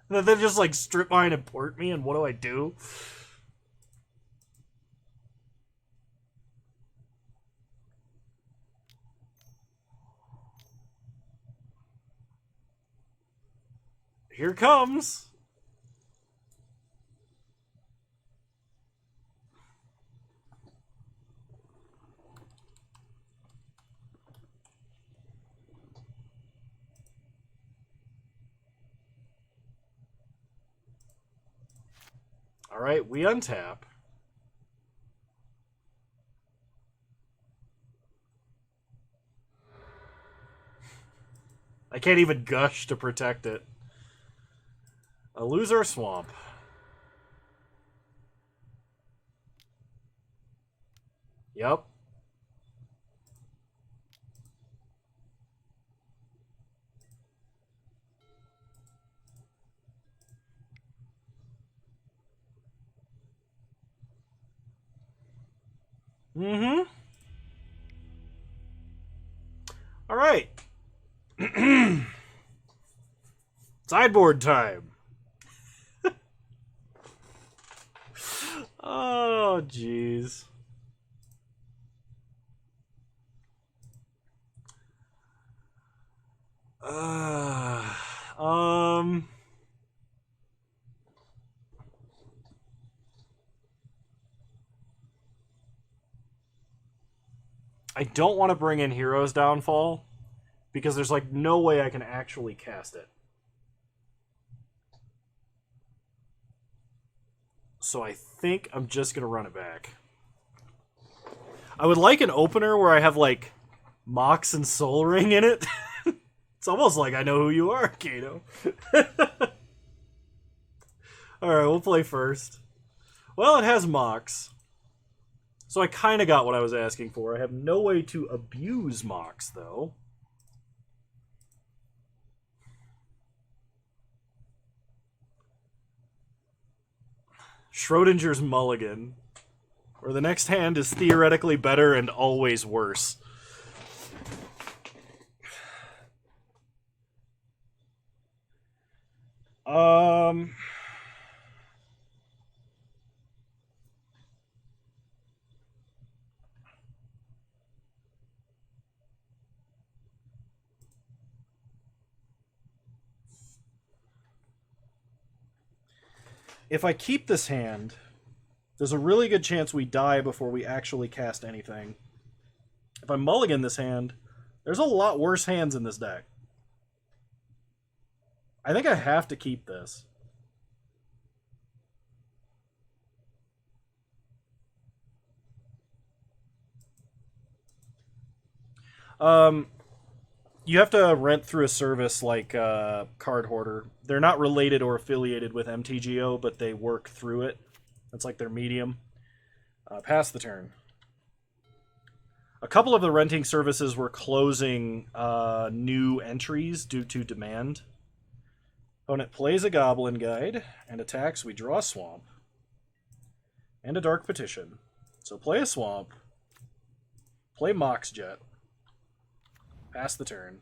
And then they just like Strip Mine and port me, and what do I do? Here comes. All right, we untap. I can't even gush to protect it. Lose our swamp. Yep. Mm-hmm. All right. Sideboard time. Oh, jeez. I don't want to bring in Hero's Downfall because there's like no way I can actually cast it. So I think I'm just going to run it back. I would like an opener where I have like Mox and Soul Ring in it. It's almost like I know who you are, Kano. Alright, we'll play first. Well, it has Mox. So I kind of got what I was asking for. I have no way to abuse Mox, though. Schrodinger's Mulligan. Where the next hand is theoretically better and always worse. If I keep this hand, there's a really good chance we die before we actually cast anything. If I mulligan this hand, there's a lot worse hands in this deck. I think I have to keep this. You have to rent through a service like Card Hoarder. They're not related or affiliated with MTGO, but they work through it. That's like their medium. Pass the turn. A couple of the renting services were closing new entries due to demand. Opponent plays a Goblin Guide and attacks. We draw a Swamp. And a Dark Petition. So play a Swamp. Play Mox Jet. Pass the turn.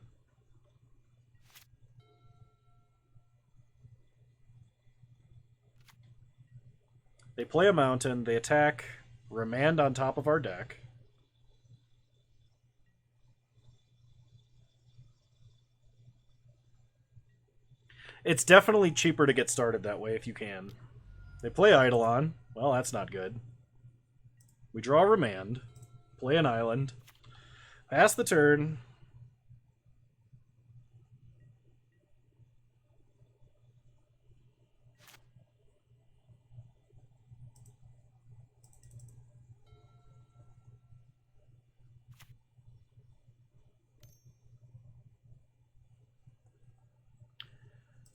They play a mountain. They attack. Remand on top of our deck. It's definitely cheaper to get started that way if you can. They play Eidolon. Well, that's not good. We draw Remand. Play an island. Pass the turn.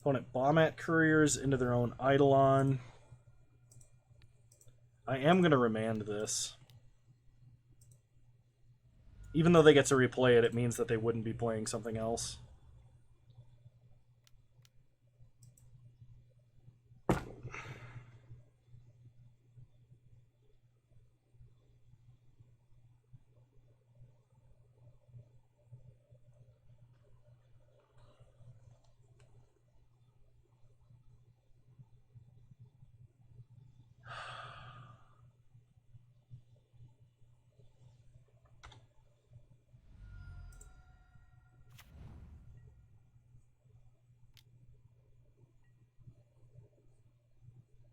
Opponent Bombat Couriers into their own Eidolon. I am going to remand this. Even though they get to replay it, it means that they wouldn't be playing something else.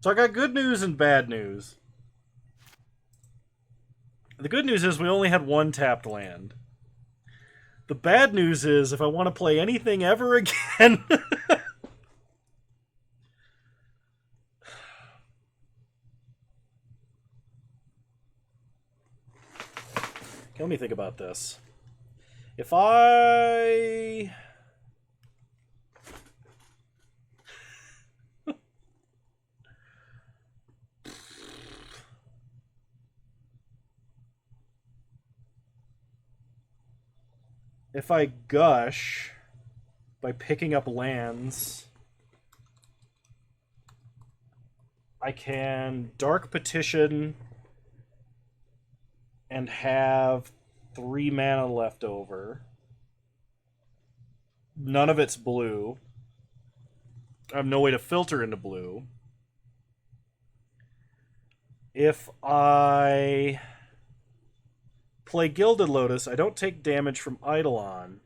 So I got good news and bad news. The good news is we only had one tapped land. The bad news is if I want to play anything ever again... Let me think about this. If I... if I gush by picking up lands, I can Dark Petition and have 3 mana left over. None of it's blue. I have no way to filter into blue. If I play Gilded Lotus, I don't take damage from Eidolon.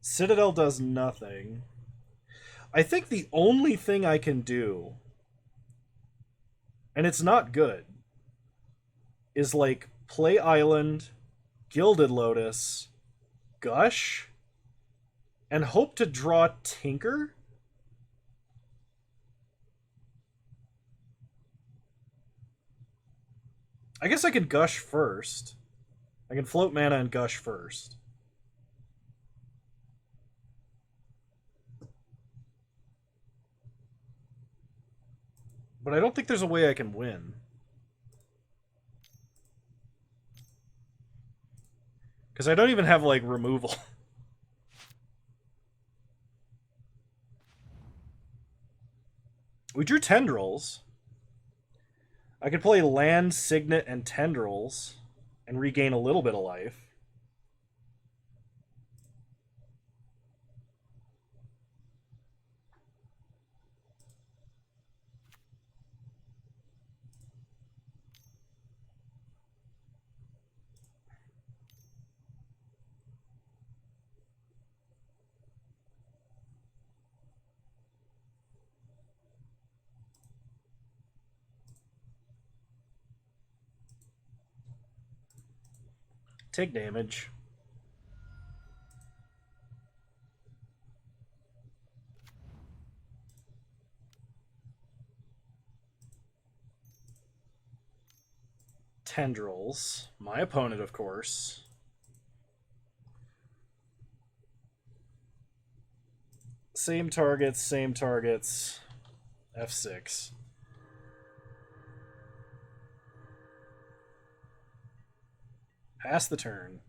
Citadel does nothing. I think the only thing I can do, and it's not good, is like play Island, Gilded Lotus, Gush, and hope to draw Tinker? I guess I could Gush first. I can float mana and Gush first. But I don't think there's a way I can win. Because I don't even have, like, removal. We drew Tendrils. I could play Land, Signet, and Tendrils and regain a little bit of life. Take damage. Tendrils. My opponent, of course. Same targets, same targets. F6. Pass the turn.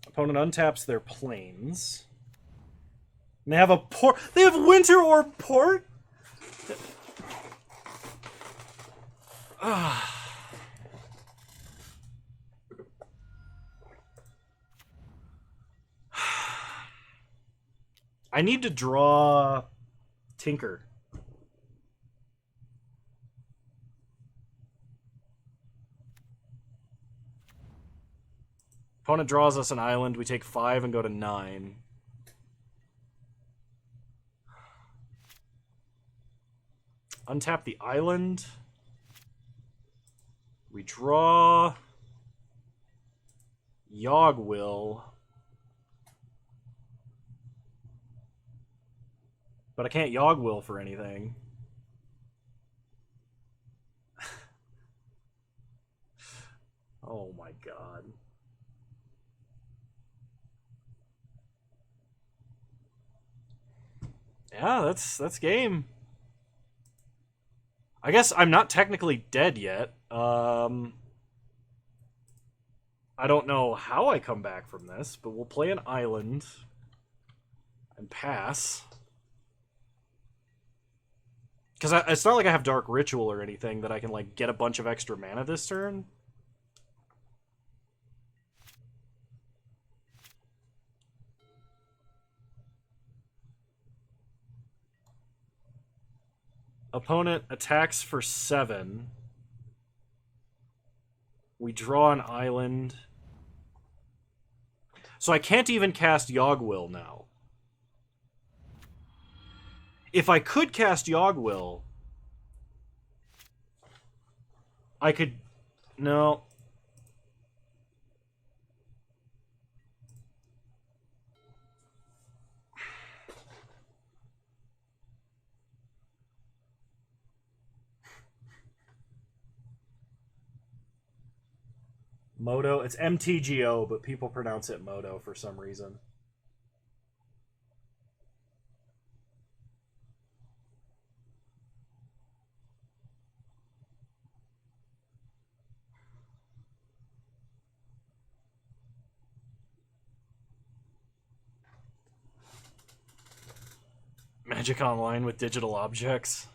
Opponent untaps their planes. And they have a port. They have Winter or Port? I need to draw Tinker. Opponent draws us an island. We take 5 and go to 9. Untap the island. We draw Yogg-Will. But I can't Yogg-Will for anything. Oh my god. Yeah, that's game. I guess I'm not technically dead yet. I don't know how I come back from this, but we'll play an island and pass. Because it's not like I have Dark Ritual or anything that I can like get a bunch of extra mana this turn. Opponent attacks for 7. We draw an island. So I can't even cast Yogwill now. If I could cast Yogwill, I could... No. Moto? It's MTGO, but people pronounce it Moto for some reason. Magic Online with digital objects.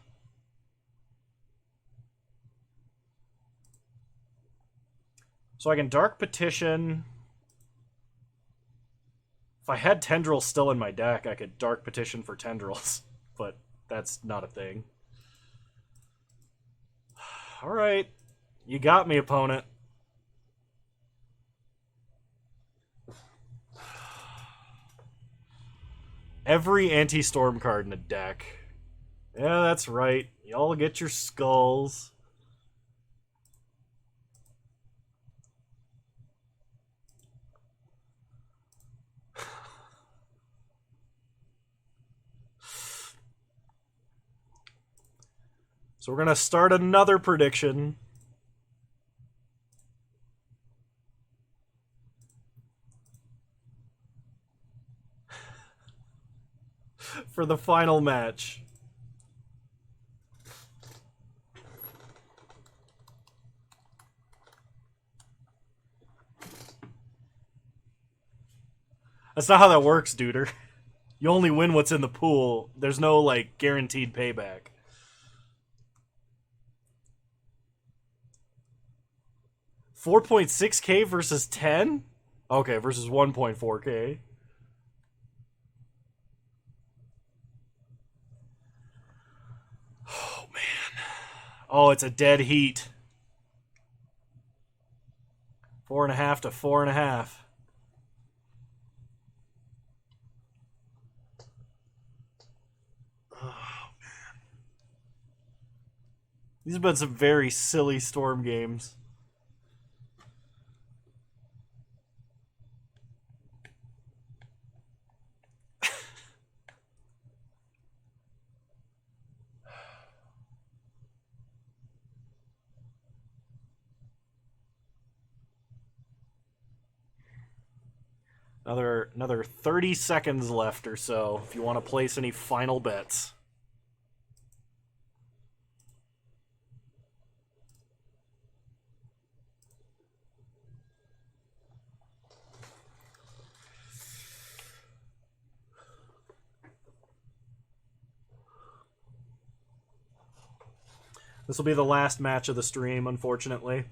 So I can Dark Petition. If I had Tendrils still in my deck, I could Dark Petition for Tendrils. But that's not a thing. Alright. You got me, opponent. Every anti-storm card in a deck. Yeah, that's right. Y'all get your skulls. So we're going to start another prediction. For the final match. That's not how that works, duder. You only win what's in the pool. There's no, like, guaranteed payback. $4.6K versus 10? Okay, versus 1.4K. Oh, man. Oh, it's a dead heat. 4.5 to 4.5. Oh, man. These have been some very silly Storm games. Another 30 seconds left or so if you want to place any final bets. This will be the last match of the stream, unfortunately.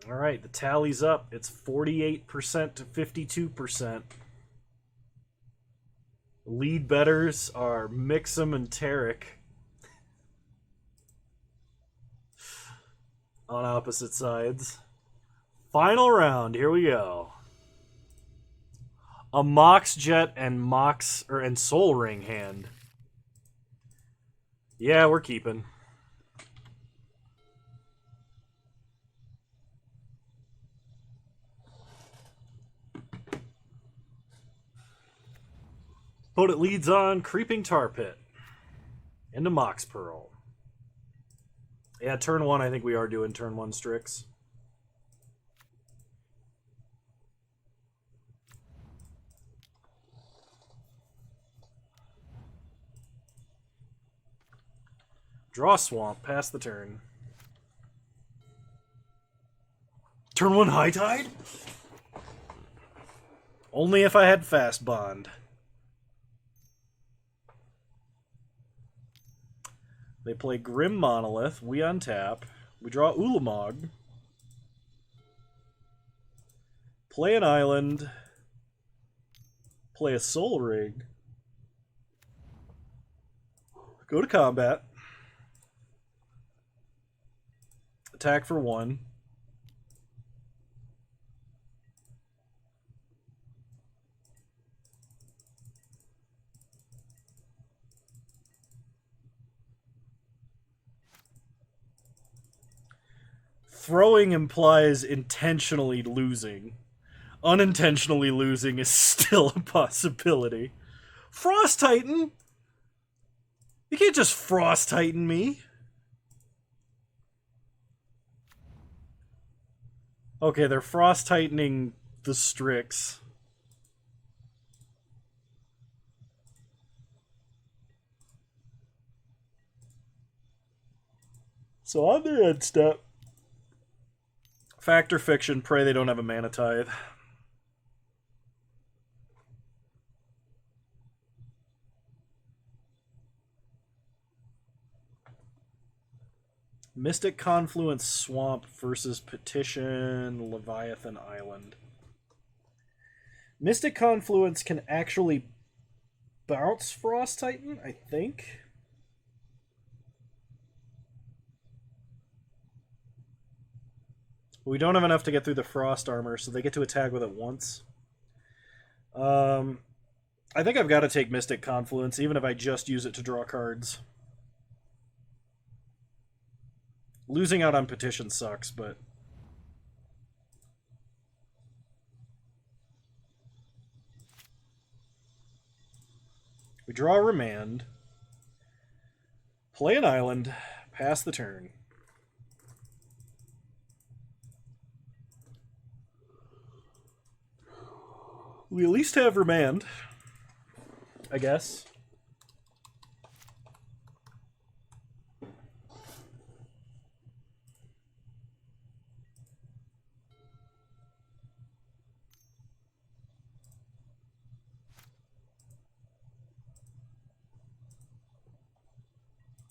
All right, the tally's up. It's 48% to 52%. Lead betters are Mixim and Tarek on opposite sides. Final round. Here we go. A Mox Jet and and Soul Ring hand. Yeah, we're keeping. Opponent leads on Creeping Tar Pit. Into Mox Pearl. Yeah, turn one, I think we are doing turn one Strix. Draw Swamp, pass the turn. Turn one High Tide? Only if I had Fast Bond. They play Grim Monolith. We untap. We draw Ulamog. Play an island. Play a Soul Ring. Go to combat. Attack for one. Throwing implies intentionally losing. Unintentionally losing is still a possibility. Frost Titan? You can't just Frost Titan me. Okay, they're Frost Titaning the Strix. So on their end step, Fact or Fiction, pray they don't have a Mana Tithe. Mystic Confluence Swamp versus Petition Leviathan Island. Mystic Confluence can actually bounce Frost Titan, I think. We don't have enough to get through the Frost Armor, so they get to attack with it once. I think I've got to take Mystic Confluence, even if I just use it to draw cards. Losing out on Petition sucks, but... We draw Remand. Play an island. Pass the turn. We at least have Remand, I guess.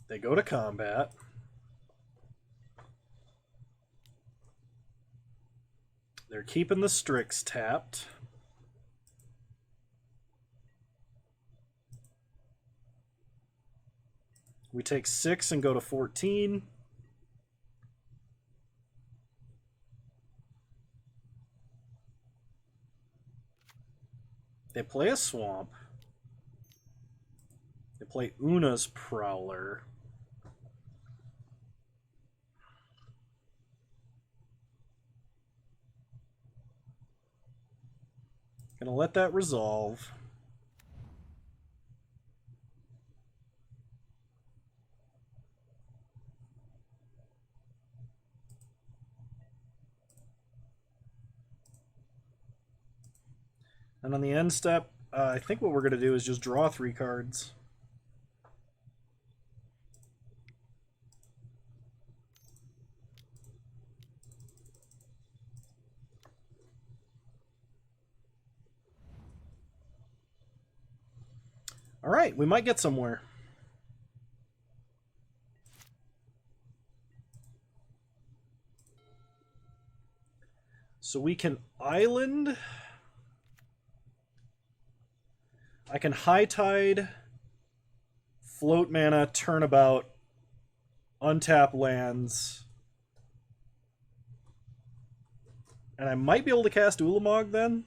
They go to combat. They're keeping the Strix tapped. We take 6 and go to 14. They play a Swamp. They play Una's Prowler. Gonna let that resolve. And on the end step, I think what we're going to do is just draw 3 cards. All right, we might get somewhere. So we can island... I can High Tide, float mana, turnabout, untap lands. And I might be able to cast Ulamog then.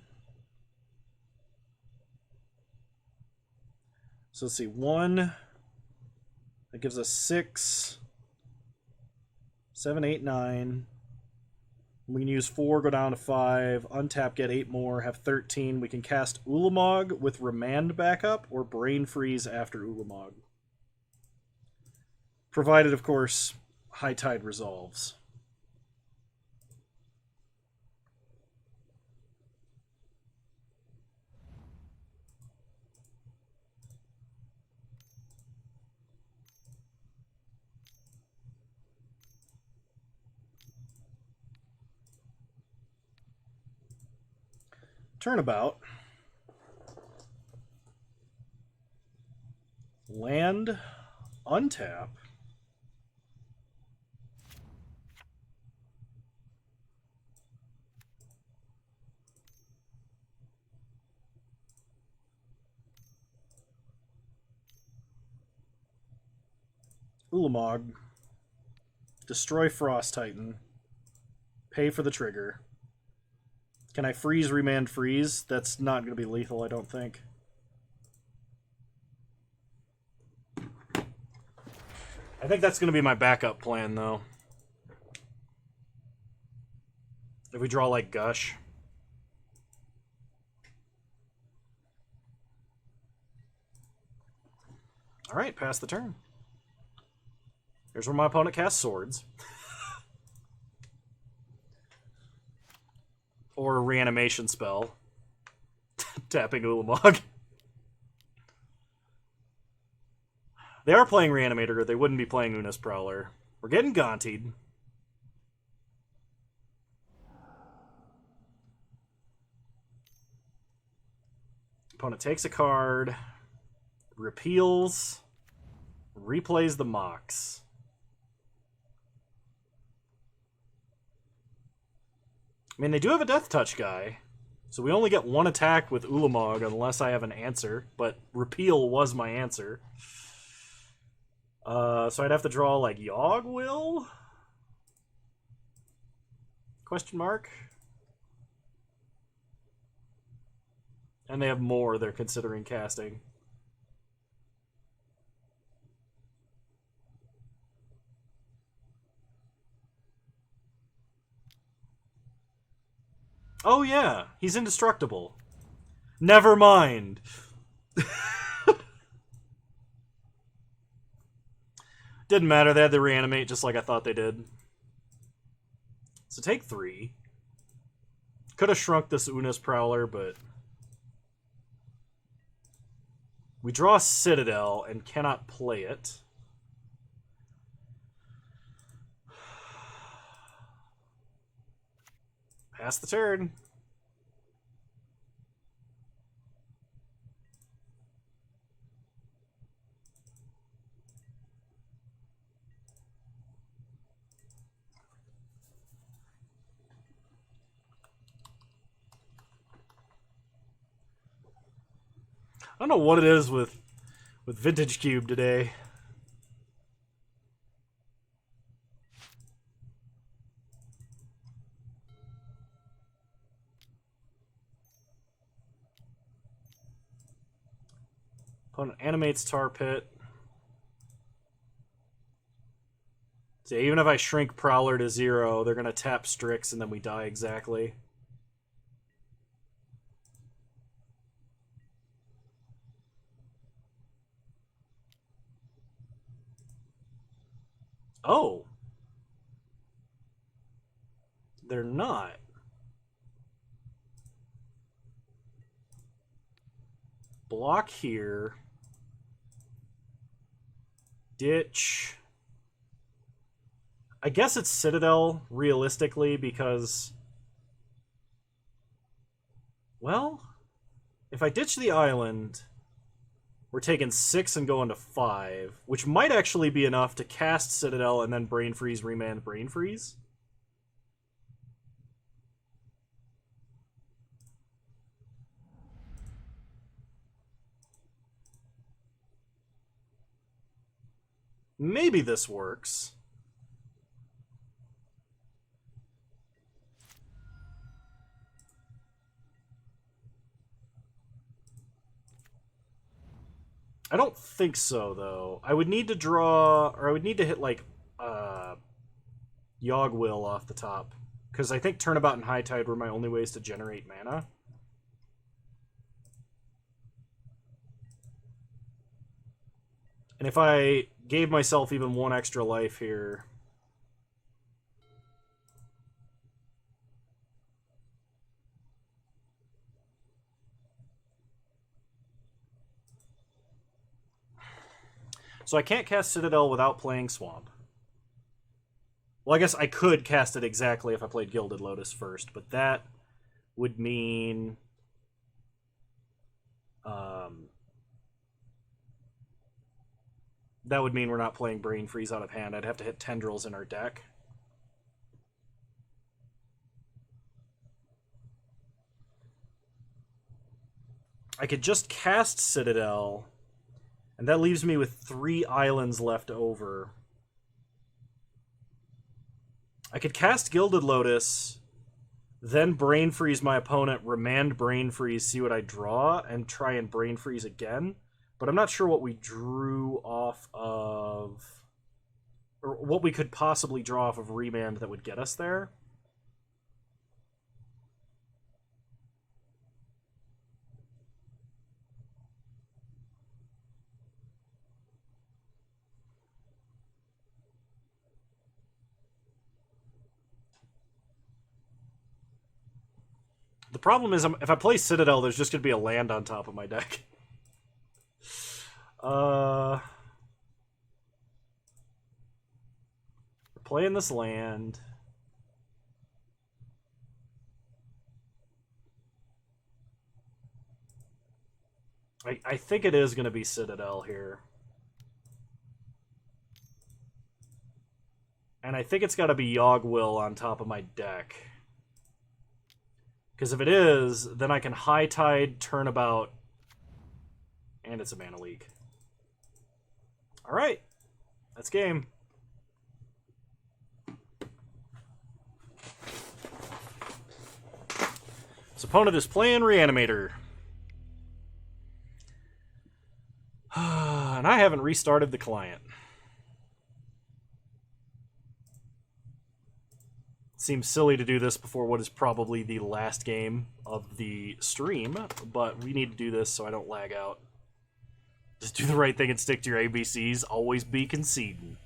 So let's see, 1. That gives us 6, 7, 8, 9. We can use 4, go down to 5, untap, get 8 more, have 13. We can cast Ulamog with Remand backup or Brain Freeze after Ulamog. Provided, of course, High Tide resolves. Turnabout. Land, untap. Ulamog. Destroy Frost Titan. Pay for the trigger. Can I freeze, remand, freeze? That's not going to be lethal, I don't think. I think that's going to be my backup plan, though. If we draw, like, Gush. Alright, pass the turn. Here's where my opponent casts Swords. Or a reanimation spell. Tapping Ulamog. They are playing Reanimator, or they wouldn't be playing Una's Prowler. We're getting Gontied. Opponent takes a card, repeals, replays the Mox. I mean, they do have a Death Touch guy, so we only get 1 attack with Ulamog unless I have an answer, but repeal was my answer. So I'd have to draw, like, Yogg Will? Question mark? And they have more they're considering casting. Oh yeah, he's indestructible. Never mind. Didn't matter, they had to reanimate just like I thought they did. So take 3. Could have shrunk this Una's Prowler, but... we draw Citadel and cannot play it. Pass the turn. I don't know what it is with Vintage Cube today. Opponent animates Tar Pit. So even if I shrink Prowler to 0, they're going to tap Strix and then we die exactly. Oh. They're not. Block here. Ditch. I guess it's Citadel, realistically, because... well, if I ditch the island, we're taking 6 and going to 5, which might actually be enough to cast Citadel and then Brain Freeze, remand, Brain Freeze. Maybe this works. I don't think so, though. I would need to draw, or I would need to hit, like, Yogg Will off the top. Because I think Turnabout and High Tide were my only ways to generate mana. And if I gave myself even one extra life here... So I can't cast Citadel without playing Swamp. Well, I guess I could cast it exactly if I played Gilded Lotus first, but that would mean... that would mean we're not playing Brain Freeze out of hand. I'd have to hit Tendrils in our deck. I could just cast Citadel, and that leaves me with 3 islands left over. I could cast Gilded Lotus, then Brain Freeze my opponent, remand Brain Freeze, see what I draw, and try and Brain Freeze again. But I'm not sure what we drew off of... or what we could possibly draw off of Remand that would get us there. The problem is, if I play Citadel, there's just going to be a land on top of my deck. We're playing this land. I think it is going to be Citadel here. And I think it's got to be Yogg Will on top of my deck. Because if it is, then I can High Tide, Turnabout, and it's a mana leak. Alright, that's game. This opponent is playing Reanimator. And I haven't restarted the client. Seems silly to do this before what is probably the last game of the stream, but we need to do this so I don't lag out. Just do the right thing and stick to your ABCs. Always be conceding.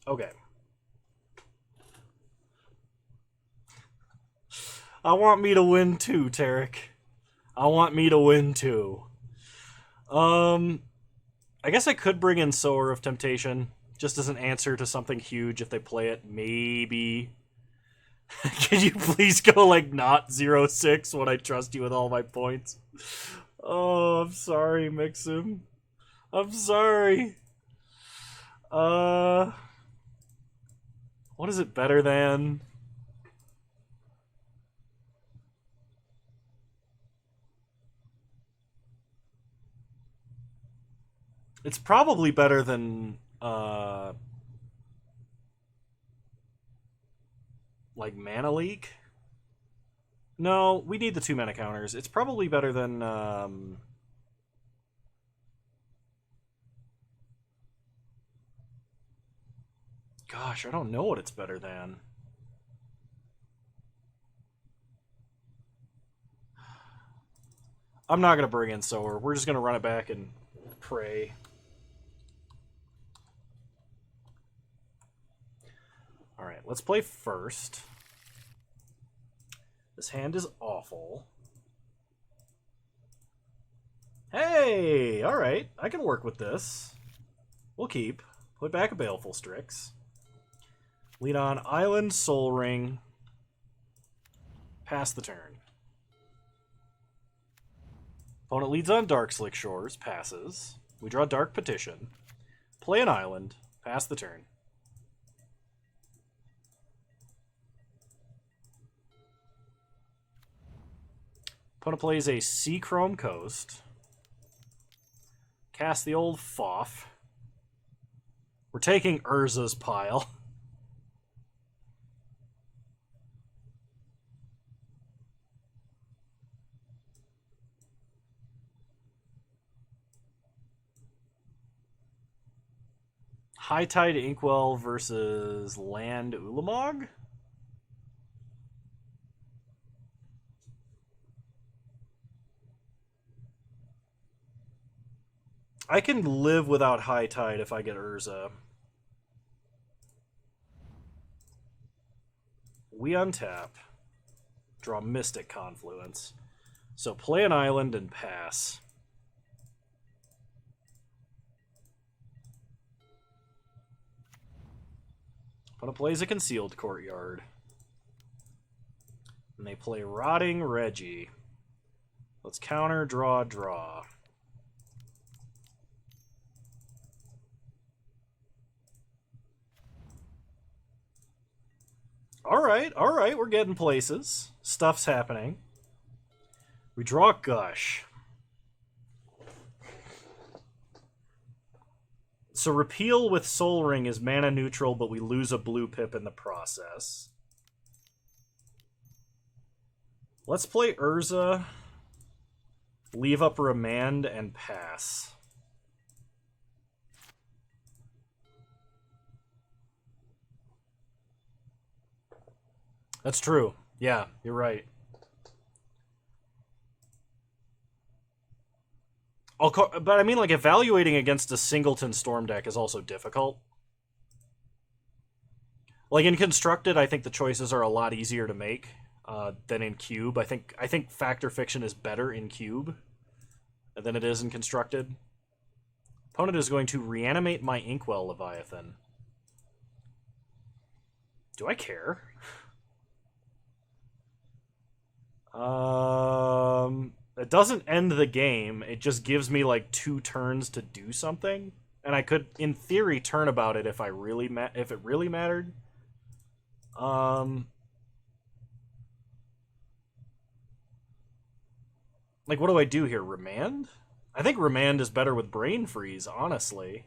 Okay. I want me to win too, Tarek. I want me to win too. I guess I could bring in Sower of Temptation, just as an answer to something huge if they play it, maybe. Can you please go, like, not 0-6 when I trust you with all my points? Oh, I'm sorry, Mixim. I'm sorry. What is it better than? It's probably better than, like, Mana Leak? No, we need the 2 mana counters. It's probably better than, gosh, I don't know what it's better than. I'm not going to bring in Sower. We're just going to run it back and pray. Alright, let's play first. This hand is awful. Hey! Alright, I can work with this. We'll keep. Put back a Baleful Strix. Lead on Island, Soul Ring. Pass the turn. Opponent leads on Darkslick Shores. Passes. We draw Dark Petition. Play an island. Pass the turn. Opponent plays a Sea-Chrome Coast. Cast the old Foff. We're taking Urza's pile. High Tide Inkwell versus Land Ulamog? I can live without High Tide if I get Urza. We untap. Draw Mystic Confluence. So play an island and pass. Opponent plays a Concealed Courtyard. And they play Rotting Reggie. Let's counter, draw, draw. All right, we're getting places. Stuff's happening. We draw Gush. So Repeal with Soul Ring is mana neutral, but we lose a blue pip in the process. Let's play Urza, leave up Remand, and pass. That's true. Yeah, you're right. But I mean, like, evaluating against a Singleton Storm deck is also difficult. Like, in Constructed, I think the choices are a lot easier to make than in Cube. I think Fact or Fiction is better in Cube than it is in Constructed. Opponent is going to reanimate my Inkwell Leviathan. Do I care? It doesn't end the game. It just gives me like 2 turns to do something, and I could, in theory, turn about it if it really mattered. Like, what do I do here? Remand? I think Remand is better with Brain Freeze, honestly,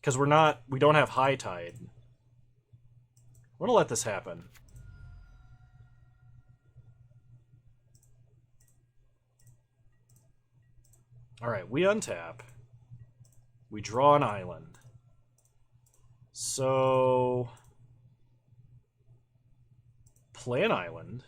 because we don't have High Tide. I'm gonna let this happen. Alright, we untap. We draw an island. So... play an island.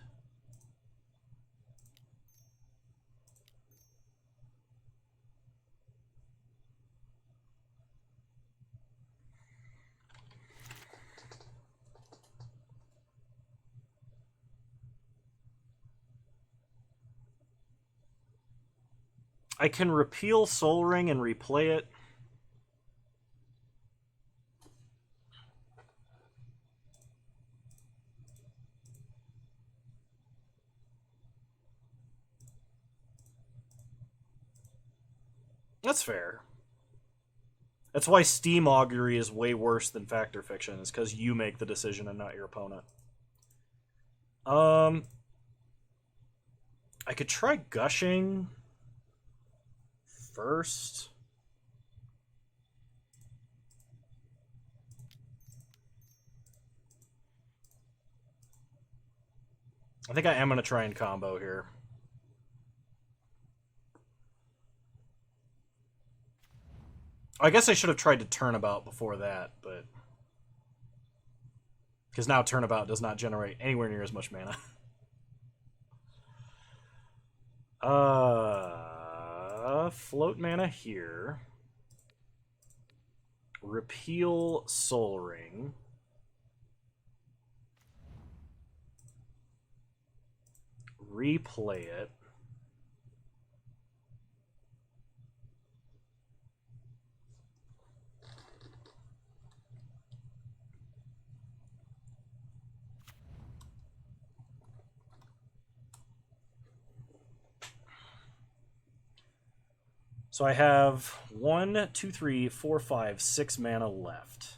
I can repeal Soul Ring and replay it. That's fair. That's why Steam Augury is way worse than Fact or Fiction, is because you make the decision and not your opponent. I could try Gushing first. I think I am going to try and combo here. I guess I should have tried to Turnabout before that, but... because now Turnabout does not generate anywhere near as much mana. Float mana here. Repeal Soul Ring. Replay it. So I have 1, 2, 3, 4, 5, 6 mana left.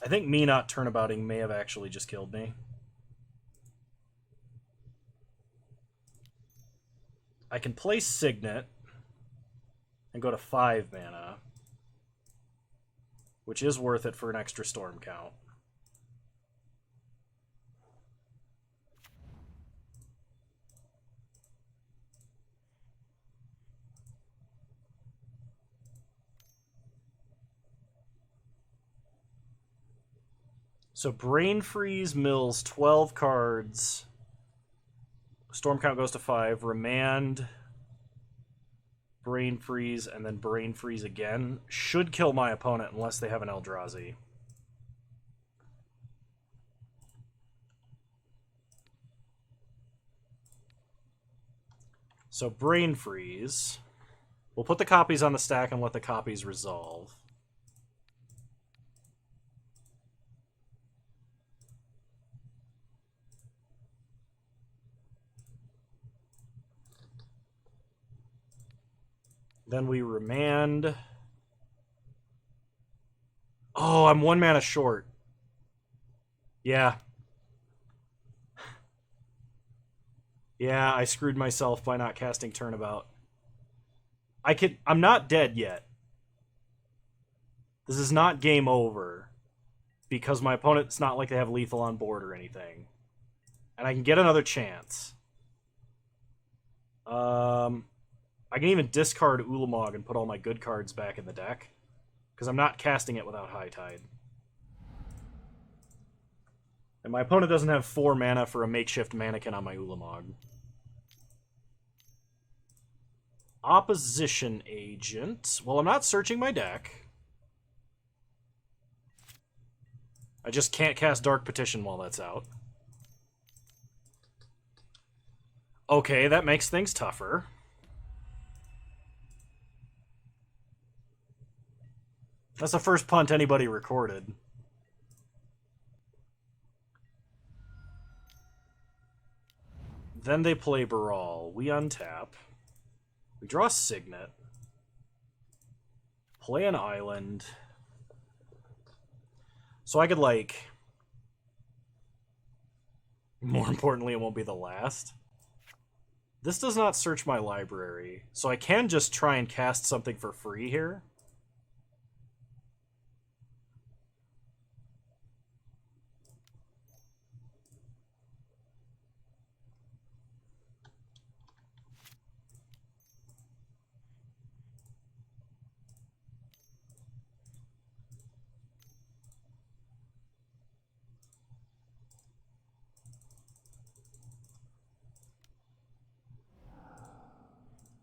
I think me not turnabouting may have actually just killed me. I can play Signet and go to 5 mana, which is worth it for an extra storm count. So Brain Freeze mills 12 cards. Storm count goes to 5. Remand, Brain Freeze, and then Brain Freeze again. Should kill my opponent unless they have an Eldrazi. So Brain Freeze. We'll put the copies on the stack and let the copies resolve. Then we remand. Oh, I'm 1 mana short. Yeah. Yeah, I screwed myself by not casting Turnabout. I'm not dead yet. This is not game over. Because my opponent, it's not like they have lethal on board or anything. And I can get another chance. I can even discard Ulamog and put all my good cards back in the deck. Because I'm not casting it without High Tide. And my opponent doesn't have 4 mana for a makeshift mannequin on my Ulamog. Opposition Agent. Well, I'm not searching my deck. I just can't cast Dark Petition while that's out. Okay, that makes things tougher. That's the first punt anybody recorded. Then they play Baral. We untap. We draw Signet. Play an island. So I could, like... More importantly, it won't be the last. This does not search my library, so I can just try and cast something for free here.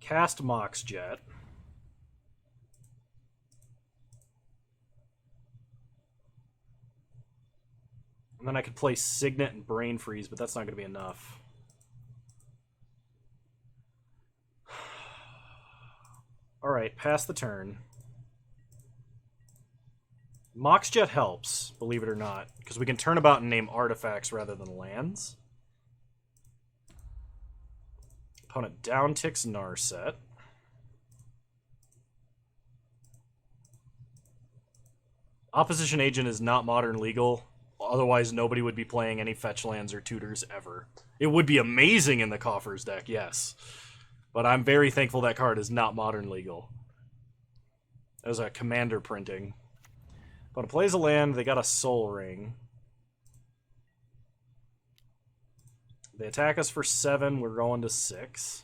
Cast miximcz. And then I could play Signet and Brain Freeze, but that's not going to be enough. Alright, pass the turn. Miximcz helps, believe it or not, because we can turn about and name artifacts rather than lands. Opponent downticks Narset. Opposition Agent is not modern legal. Otherwise, nobody would be playing any fetch lands or tutors ever. It would be amazing in the Coffers deck, yes. But I'm very thankful that card is not modern legal. That was a commander printing. Opponent plays a land, they got a Soul Ring. They attack us for 7, we're going to 6.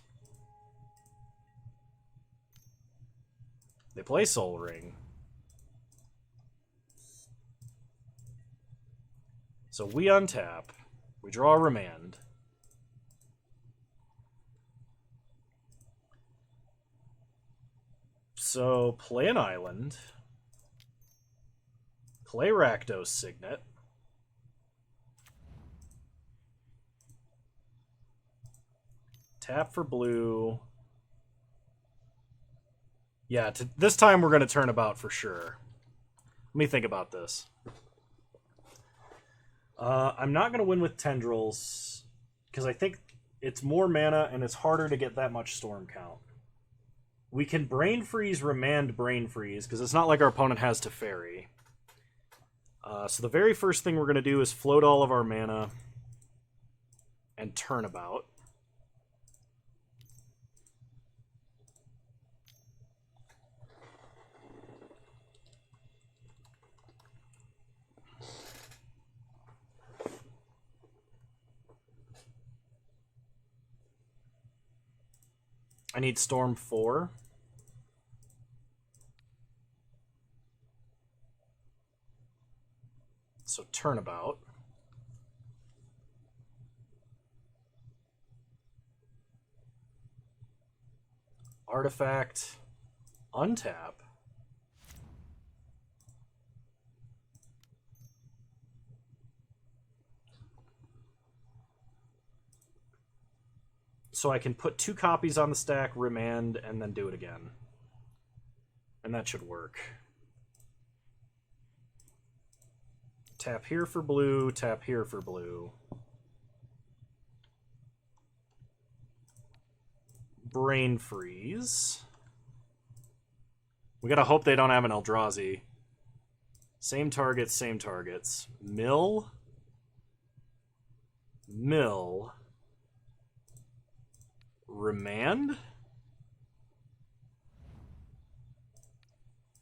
They play Soul Ring. So we untap. We draw a Remand. So play an island. Play Rakdos Signet. Tap for blue. Yeah, this time we're going to turn about for sure. Let me think about this. I'm not going to win with Tendrils, because I think it's more mana and it's harder to get that much storm count. We can Brain Freeze, Remand Brain Freeze, because it's not like our opponent has Teferi. So the very first thing we're going to do is float all of our mana and Turnabout. I need Storm 4. So Turnabout. Artifact. Untap. So I can put 2 copies on the stack, remand, and then do it again. And that should work. Tap here for blue, tap here for blue. Brain Freeze. We gotta hope they don't have an Eldrazi. Same targets, same targets. Mill. Mill. Remand.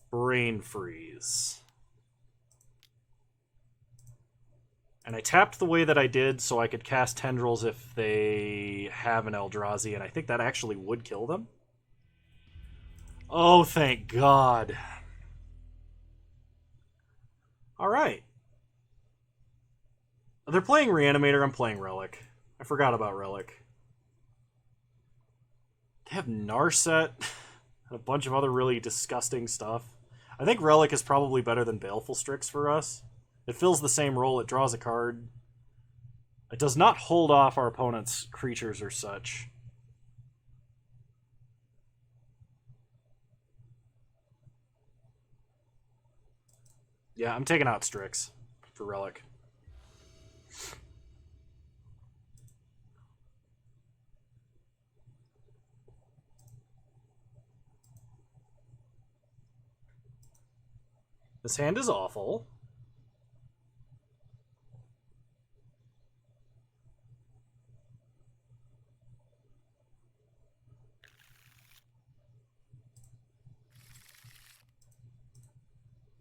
Brain Freeze. And I tapped the way that I did so I could cast Tendrils if they have an Eldrazi, and I think that actually would kill them. Oh, thank God. Alright. They're playing Reanimator, I'm playing Relic. I forgot about Relic. They have Narset and a bunch of other really disgusting stuff. I think Relic is probably better than Baleful Strix for us. It fills the same role, it draws a card. It does not hold off our opponent's creatures or such. Yeah, I'm taking out Strix for Relic. This hand is awful.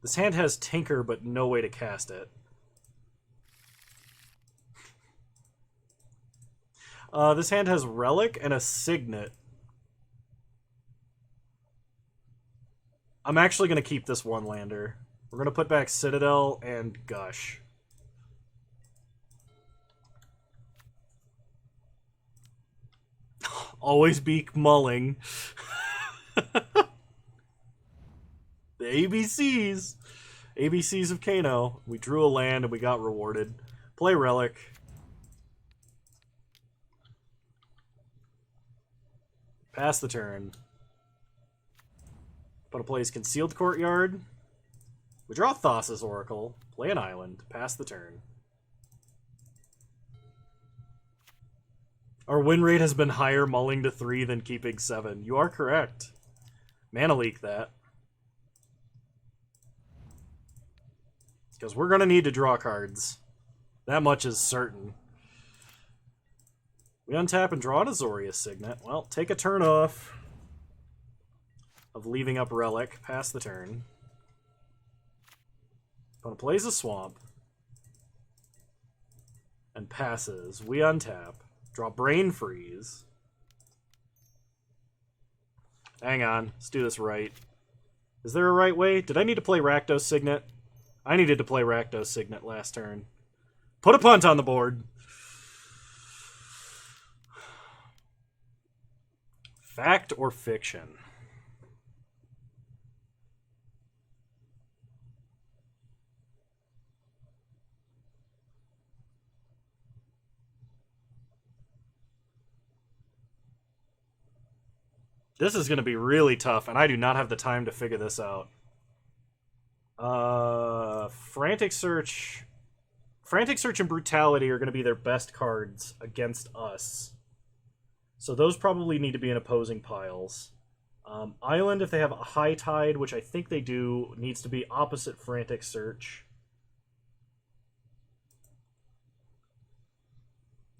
This hand has Tinker, but no way to cast it. This hand has Relic and a Signet. I'm actually going to keep this one lander. We're going to put back Citadel and Gush. Always be mulling. The ABCs. ABCs of Kano. We drew a land and we got rewarded. Play Relic. Pass the turn. Opponent plays Concealed Courtyard. We draw Thassa's Oracle. Play an island. Pass the turn. Our win rate has been higher mulling to 3 than keeping 7. You are correct. Mana leak that. Because we're going to need to draw cards. That much is certain. We untap and draw an Azorius Signet. Well, take a turn off of leaving up Relic. Pass the turn. Opponent plays a Swamp. And passes. We untap. Draw Brain Freeze. Hang on. Let's do this right. Is there a right way? Did I need to play Rakdos Signet? I needed to play Rakdos Signet last turn. Put a punt on the board. Fact or fiction? This is going to be really tough, and I do not have the time to figure this out. Frantic Search and Brutality are going to be their best cards against us. So those probably need to be in opposing piles. Island, if they have a high tide, which I think they do, needs to be opposite Frantic Search.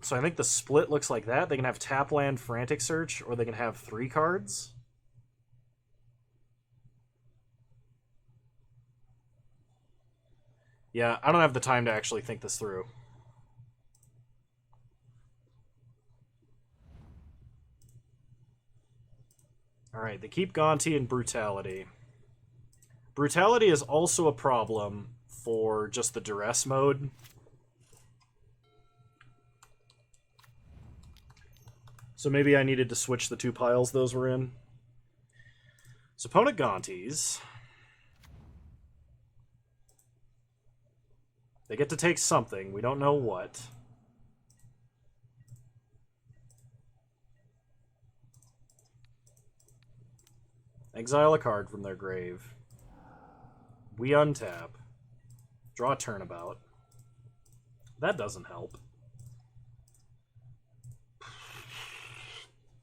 So I think the split looks like that. They can have tap land Frantic Search, or they can have 3 cards. Yeah, I don't have the time to actually think this through. Alright, they keep Gonti and Brutality. Brutality is also a problem for just the Duress mode. So maybe I needed to switch the 2 piles those were in. So opponent Gontis. They get to take something. We don't know what. Exile a card from their grave. We untap. Draw a turnabout. That doesn't help.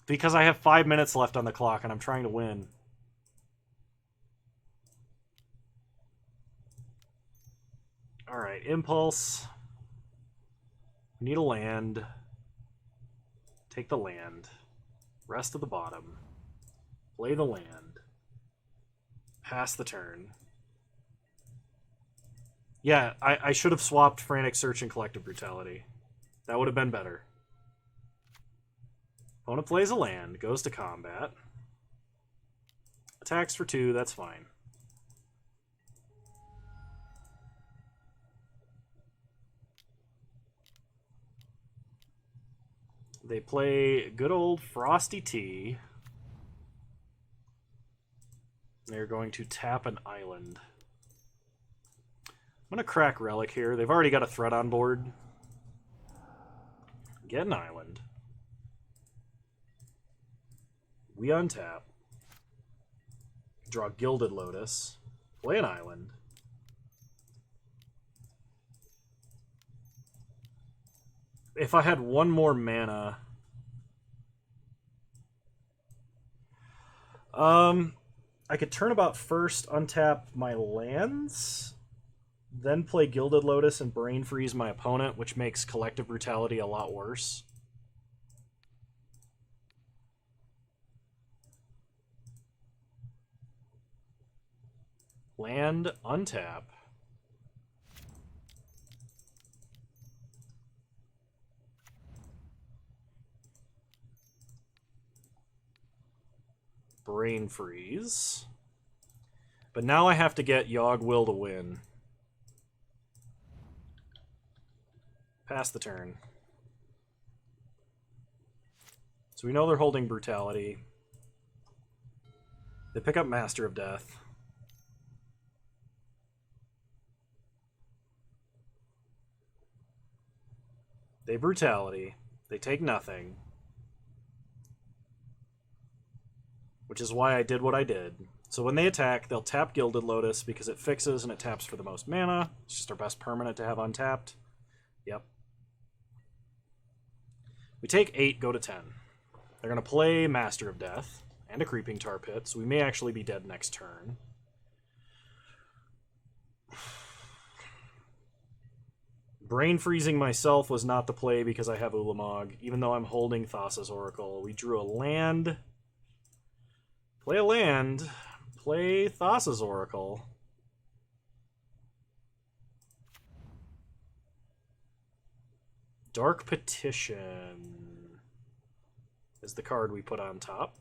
Because I have 5 minutes left on the clock and I'm trying to win. Alright, Impulse. We need a land. Take the land. Rest of the bottom. Play the land. Pass the turn. Yeah, I should have swapped Frantic Search and Collective Brutality. That would have been better. Opponent plays a land, goes to combat. Attacks for 2, that's fine. They play good old Frosty Tea. They're going to tap an island. I'm going to crack Relic here. They've already got a threat on board. Get an island. We untap. Draw Gilded Lotus. Play an island. If I had 1 more mana... I could Turnabout first, untap my lands, then play Gilded Lotus and Brain Freeze my opponent, which makes Collective Brutality a lot worse. Land, untap. Brain Freeze. But now I have to get Yogg Will to win. Pass the turn. So we know they're holding Brutality. They pick up Master of Death. They Brutality. They take nothing. Which is why I did what I did. So when they attack, they'll tap Gilded Lotus because it fixes and it taps for the most mana. It's just our best permanent to have untapped. Yep. We take 8, go to 10. They're going to play Master of Death and a Creeping Tar Pit, so we may actually be dead next turn. Brain Freezing myself was not the play because I have Ulamog, even though I'm holding Thassa's Oracle. We drew a land. Play a land. Play Thassa's Oracle. Dark Petition is the card we put on top.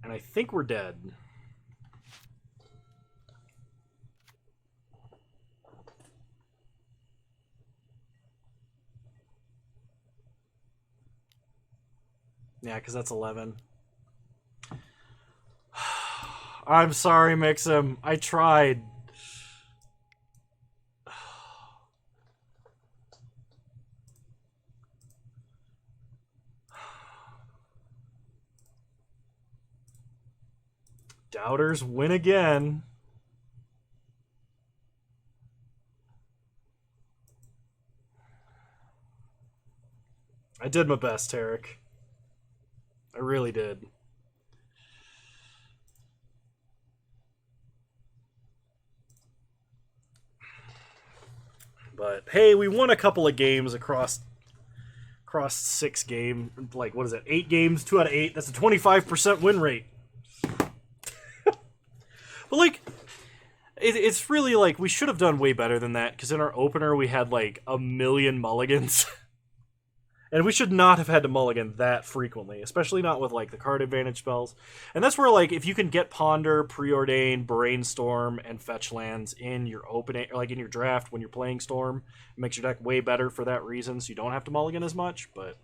And I think we're dead. Yeah, because that's 11. I'm sorry, Mixim. I tried. Doubters win again. I did my best, Tarek. I really did. But hey, we won a couple of games across 6 game, like what is it, 8 games, 2 out of 8. That's a 25% win rate. But like, it's really like we should have done way better than that, because in our opener we had like a million mulligans. And we should not have had to mulligan that frequently, especially not with like the card advantage spells. And that's where like if you can get Ponder, Preordain, Brainstorm, and Fetch lands in your opening, like in your draft when you're playing Storm, it makes your deck way better for that reason. So you don't have to mulligan as much. But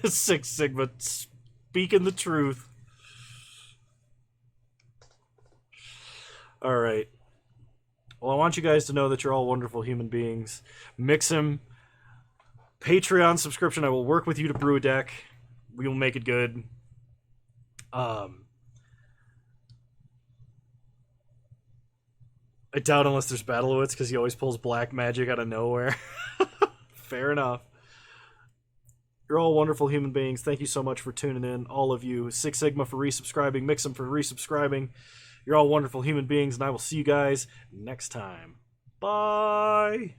Six Sigma speaking the truth. All right. Well, I want you guys to know that you're all wonderful human beings. Mixim, Patreon subscription. I will work with you to brew a deck. We will make it good. I doubt unless there's Battlewitz, because he always pulls black magic out of nowhere. Fair enough. You're all wonderful human beings. Thank you so much for tuning in, all of you. Six Sigma for resubscribing. Mixim for resubscribing. You're all wonderful human beings, and I will see you guys next time. Bye!